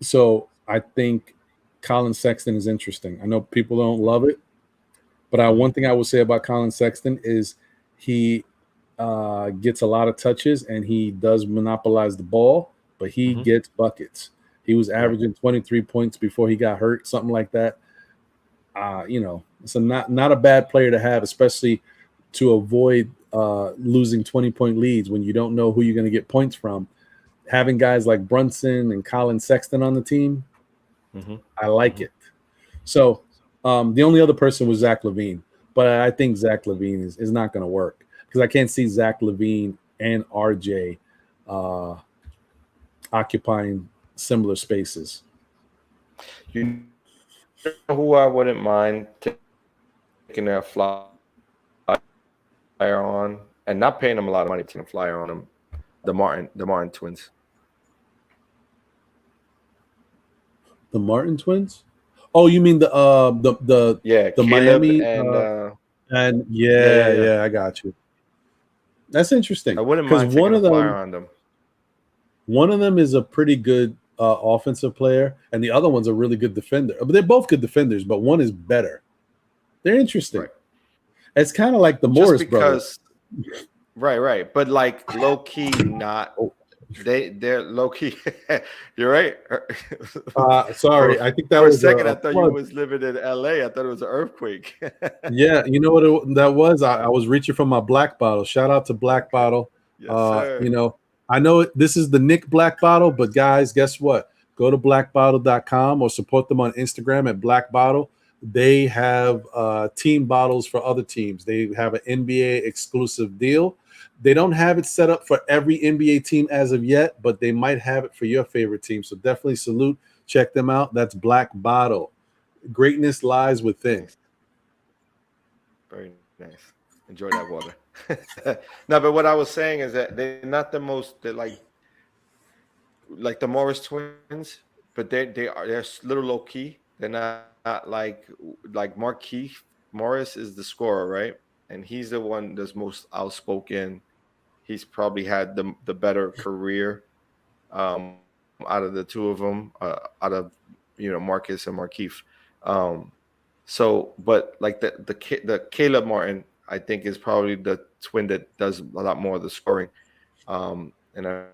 [SPEAKER 2] So I think Colin Sexton is interesting. I know people don't love it, but one thing I will say about Colin Sexton is he gets a lot of touches and he does monopolize the ball, but he gets buckets. He was averaging 23 points before he got hurt, something like that. It's not a bad player to have, especially to avoid losing 20-point leads when you don't know who you're going to get points from. Having guys like Brunson and Colin Sexton on the team, I like it. So the only other person was Zach LaVine, but I think Zach LaVine is not going to work because I can't see Zach LaVine and RJ occupying similar spaces.
[SPEAKER 1] You know who I wouldn't mind taking a flyer on and not paying them a lot of money, taking a flyer on them? The Martin twins.
[SPEAKER 2] The Martin twins? Oh, you mean the
[SPEAKER 1] Caleb
[SPEAKER 2] Miami
[SPEAKER 1] and
[SPEAKER 2] yeah, I got you. That's interesting.
[SPEAKER 1] I wouldn't
[SPEAKER 2] Because
[SPEAKER 1] mind taking a flyer on them.
[SPEAKER 2] One of them is a pretty good offensive player, and the other one's a really good defender. But they're both good defenders, but one is better. They're interesting.
[SPEAKER 1] Right.
[SPEAKER 2] It's kind of like the Morris brothers.
[SPEAKER 1] Right. But like low key, not they're low key. You're right.
[SPEAKER 2] Sorry, I think that
[SPEAKER 1] for
[SPEAKER 2] was
[SPEAKER 1] a second. I thought you was living in LA. I thought it was an earthquake.
[SPEAKER 2] Yeah, you know what that was? I was reaching for my black bottle. Shout out to Black Bottle.
[SPEAKER 1] Yes, sir.
[SPEAKER 2] I know this is the Nick Black Bottle, but guys, guess what? Go to blackbottle.com or support them on Instagram at Black Bottle. They have team bottles for other teams. They have an NBA exclusive deal. They don't have it set up for every NBA team as of yet, but they might have it for your favorite team. So definitely salute. Check them out. That's Black Bottle. Greatness lies within.
[SPEAKER 1] Nice. Very nice. Enjoy that water. No, but what I was saying is that they're not the most. They're like the Morris twins, but they're a little low key. They're not like Marquise Morris is the scorer, right? And he's the one that's most outspoken. He's probably had the better career out of the two of them, out of Marcus and Markieff. So, but like the Caleb Martin, I think is probably the twin that does a lot more of the scoring. And I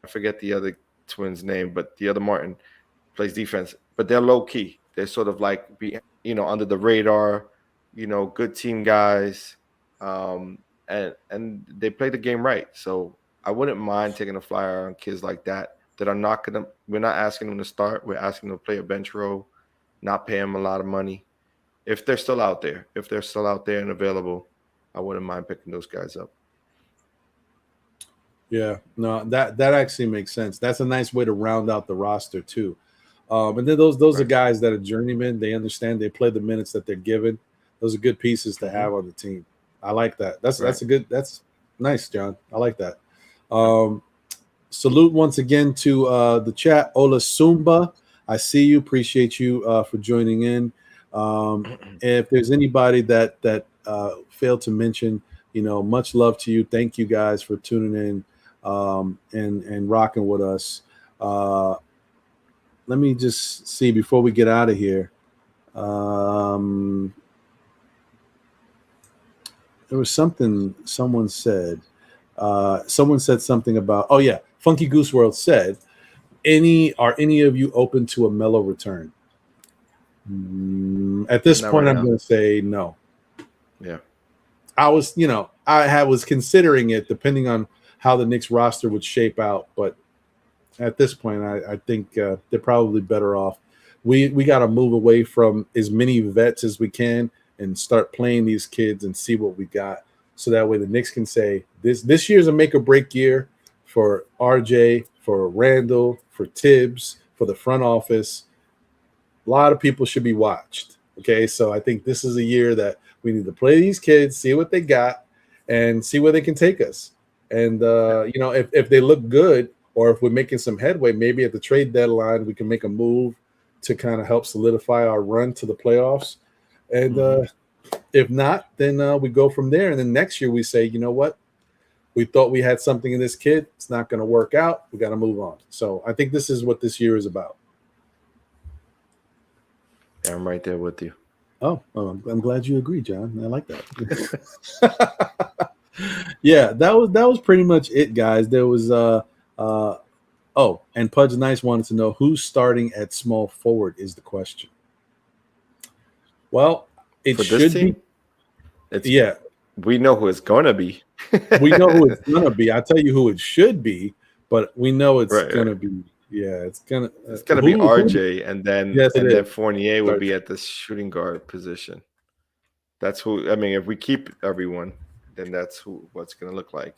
[SPEAKER 1] forget the other twin's name, but the other Martin plays defense. But they're low key. They're sort of like under the radar, good team guys, and they play the game right. So I wouldn't mind taking a flyer on kids like that are not gonna. We're not asking them to start. We're asking them to play a bench role, not pay them a lot of money. If they're still out there, and available, I wouldn't mind picking those guys up.
[SPEAKER 2] Yeah, no, that actually makes sense. That's a nice way to round out the roster too. And then those are guys that are journeymen. They understand. They play the minutes that they're given. Those are good pieces to have on the team. I like that. That's that's nice, John. I like that. Salute once again to the chat. Ola Sumba, I see you. Appreciate you for joining in. If there's anybody that failed to mention, much love to you. Thank you guys for tuning in and rocking with us. Let me just see before we get out of here. There was something someone said. Someone said something about, Funky Goose World said, are any of you open to a Melo return? At this
[SPEAKER 1] Not
[SPEAKER 2] point,
[SPEAKER 1] right
[SPEAKER 2] I'm
[SPEAKER 1] now.
[SPEAKER 2] going to say no.
[SPEAKER 1] Yeah.
[SPEAKER 2] I was considering it depending on how the Knicks roster would shape out, but at this point, I think they're probably better off. We got to move away from as many vets as we can and start playing these kids and see what we got, so that way the Knicks can say this year's a make or break year for RJ, for Randall, for Tibbs, for the front office. A lot of people should be watched. Okay, so I think this is a year that we need to play these kids, see what they got, and see where they can take us. And if they look good, or if we're making some headway, maybe at the trade deadline we can make a move to kind of help solidify our run to the playoffs. And if not, then we go from there. And then next year we say, you know what? We thought we had something in this kid. It's not going to work out. We got to move on. So I think this is what this year is about.
[SPEAKER 1] Yeah, I'm right there with you.
[SPEAKER 2] Oh, I'm glad you agree, John. I like that. Yeah, that was pretty much it, guys. There was and Pudge Nice wanted to know who's starting at small forward is the question. Well, it
[SPEAKER 1] For
[SPEAKER 2] should
[SPEAKER 1] this team,
[SPEAKER 2] be.
[SPEAKER 1] We know who it's gonna be.
[SPEAKER 2] We know who it's gonna be. I tell you who it should be, but we know it's gonna be. Yeah, it's gonna
[SPEAKER 1] be RJ, and then Fournier would be at the shooting guard position. That's who. I mean, if we keep everyone, then that's what's gonna look like.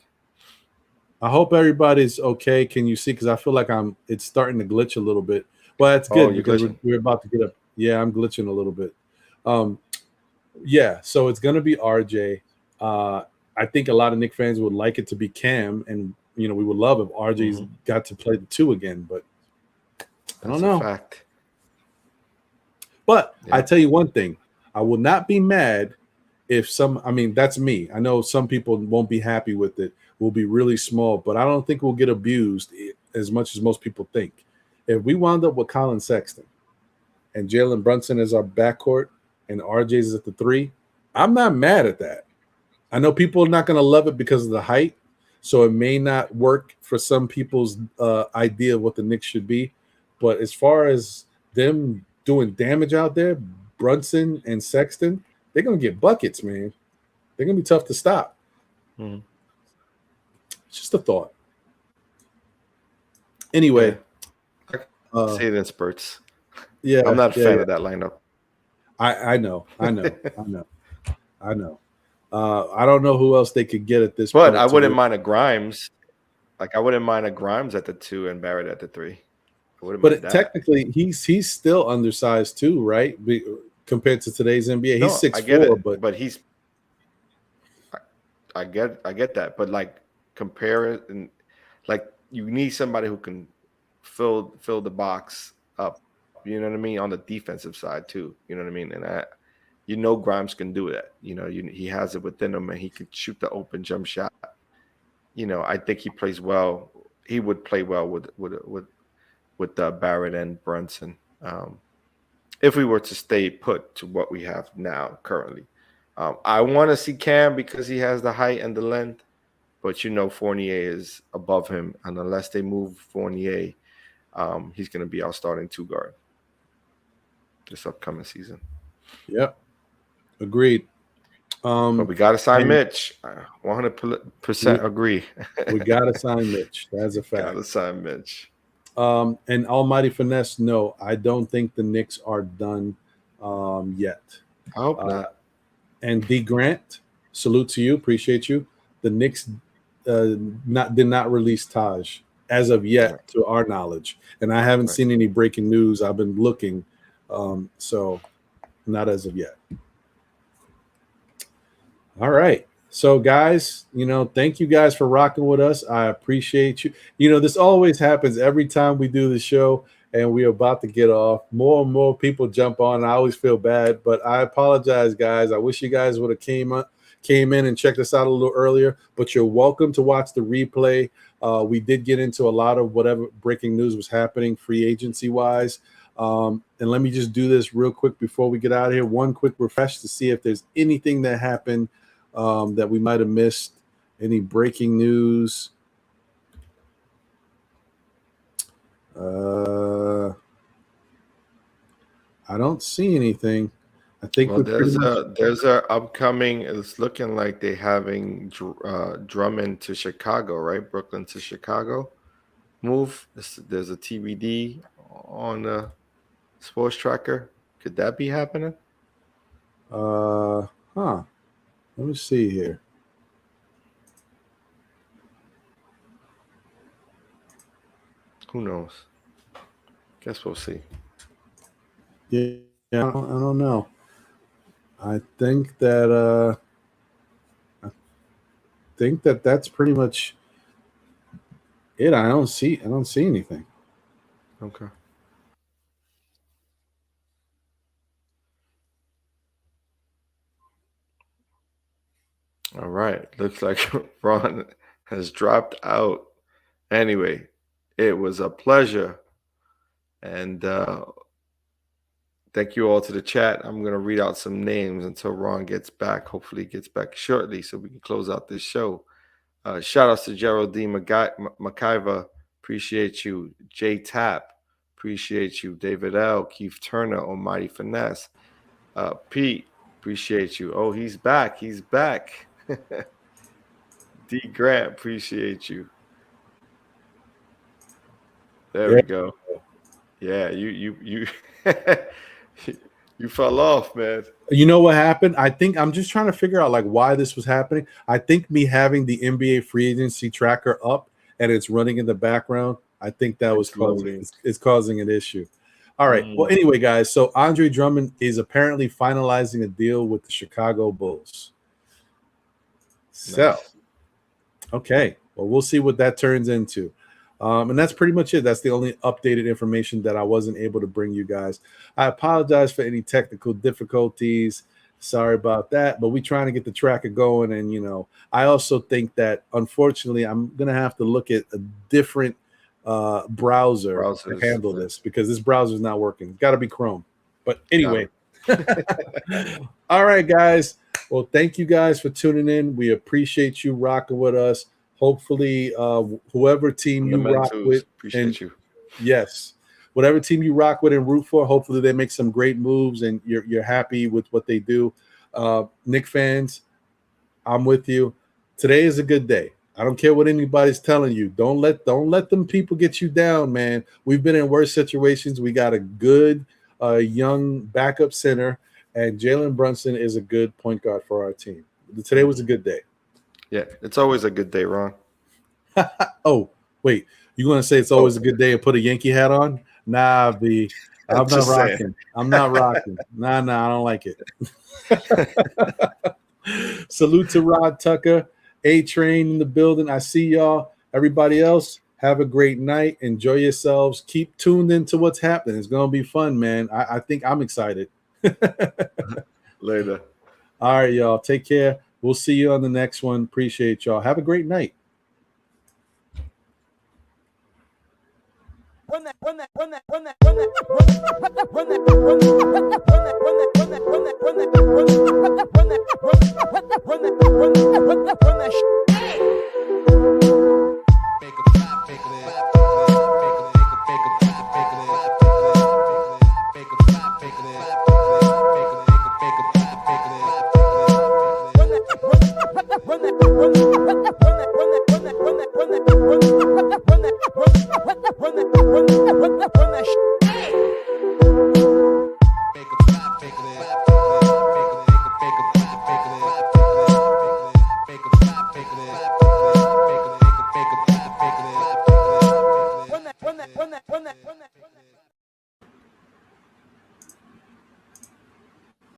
[SPEAKER 2] I hope everybody's okay. Can you see? Because I feel like it's starting to glitch a little bit. Well, that's good because we're about to get up. Yeah, I'm glitching a little bit. Yeah, so it's gonna be RJ. I think a lot of Knicks fans would like it to be Cam, and we would love if RJ's got to play the 2 again, but I don't know.
[SPEAKER 1] Fact.
[SPEAKER 2] But I tell you one thing, I will not be mad if that's me. I know some people won't be happy with it. We'll be really small, but I don't think we'll get abused as much as most people think. If we wound up with Colin Sexton and Jalen Brunson as our backcourt and RJ's at the 3, I'm not mad at that. I know people are not going to love it because of the height, so it may not work for some people's idea of what the Knicks should be. But as far as them doing damage out there, Brunson and Sexton, they're going to get buckets, man. They're going to be tough to stop. It's just a thought. Anyway.
[SPEAKER 1] Yeah. See it in spurts.
[SPEAKER 2] Yeah.
[SPEAKER 1] I'm not a fan of that lineup.
[SPEAKER 2] I know. I don't know who else they could get at this point.
[SPEAKER 1] But I wouldn't mind a Grimes. I wouldn't mind a Grimes at the 2 and Barrett at the 3.
[SPEAKER 2] But technically, he's still undersized too, right? Compared to today's NBA, he's 6'4",
[SPEAKER 1] but he's. I get that, but compare it and you need somebody who can fill the box up. You know what I mean, on the defensive side too. You know what I mean, and Grimes can do that. He has it within him, and he can shoot the open jump shot. I think he plays well. He would play well with Barrett and Brunson. If we were to stay put to what we have now currently. I want to see Cam because he has the height and the length, but Fournier is above him, and unless they move Fournier, he's going to be our starting 2 guard this upcoming season.
[SPEAKER 2] Yep, agreed.
[SPEAKER 1] But we got to sign Mitch. 100% agree.
[SPEAKER 2] We got to sign Mitch. That's a fact.
[SPEAKER 1] Got to sign Mitch.
[SPEAKER 2] And Almighty Finesse, no, I don't think the Knicks are done yet.
[SPEAKER 1] I hope not.
[SPEAKER 2] And D Grant, salute to you, appreciate you. The Knicks did not release Taj as of yet, to our knowledge, and I haven't seen any breaking news. I've been looking, so not as of yet. All right. So, guys, thank you guys for rocking with us. I appreciate you. This always happens every time we do the show and we're about to get off. More and more people jump on. I always feel bad, but I apologize, guys. I wish you guys would have came in and checked us out a little earlier, but you're welcome to watch the replay. We did get into a lot of whatever breaking news was happening free agency-wise. And let me just do this real quick before we get out of here. One quick refresh to see if there's anything that happened that we might have missed. Any breaking news? I don't see anything. I think
[SPEAKER 1] Well,
[SPEAKER 2] we're pretty much.
[SPEAKER 1] there's a upcoming. It's looking like they having Drummond to Chicago, right? Brooklyn to Chicago move. There's a TBD on the sports tracker. Could that be happening?
[SPEAKER 2] Huh. Let me see here.
[SPEAKER 1] Who knows? Guess we'll see.
[SPEAKER 2] Yeah, I don't know. I think that that's pretty much it. I don't see anything.
[SPEAKER 1] Okay. All right. Looks like Ron has dropped out. Anyway, it was a pleasure. And thank you all to the chat. I'm going to read out some names until Ron gets back. Hopefully, he gets back shortly so we can close out this show. Shout outs to Geraldine McIver. Appreciate you. J Tap. Appreciate you. David L. Keith Turner. Almighty Finesse. Pete. Appreciate you. Oh, he's back. He's back. D. Grant. Appreciate you. There we go. Yeah, you you fell off, man.
[SPEAKER 2] You know what happened? I think I'm just trying to figure out like why this was happening. I think me having the NBA free agency tracker up and it's running in the background, I think that was causing an issue. All right. Well, anyway, guys, so Andre Drummond is apparently finalizing a deal with the Chicago Bulls. So, nice. Okay. Well, we'll see what that turns into. And that's pretty much it. That's the only updated information that I wasn't able to bring you guys. I apologize for any technical difficulties. Sorry about that. But we're trying to get the tracker going. And, you know, I also think that, unfortunately, I'm going to have to look at a different browser to handle this because this browser is not working. It's got to be Chrome. But anyway. All right, guys. Well, thank you guys for tuning in. We appreciate you rocking with us. Hopefully, whoever team you rock with,
[SPEAKER 1] appreciate you.
[SPEAKER 2] Yes, whatever team you rock with and root for, hopefully they make some great moves and you're happy with what they do. Knicks fans, I'm with you. Today is a good day. I don't care what anybody's telling you. Don't let them people get you down, man. We've been in worse situations. We got a good young backup center, and Jalen Brunson is a good point guard for our team. Today was a good day.
[SPEAKER 1] Yeah, it's always a good day, Ron.
[SPEAKER 2] Oh, wait. You going to say it's always a good day and put a Yankee hat on? Nah, B. I'm not rocking. Saying. I'm not rocking. Nah, I don't like it. Salute to Rod Tucker. A-Train in the building. I see y'all. Everybody else, have a great night. Enjoy yourselves. Keep tuned into what's happening. It's going to be fun, man. I think I'm excited.
[SPEAKER 1] Later.
[SPEAKER 2] All right, y'all. Take care. We'll see you on the next one. Appreciate y'all. Have a great night. Run that.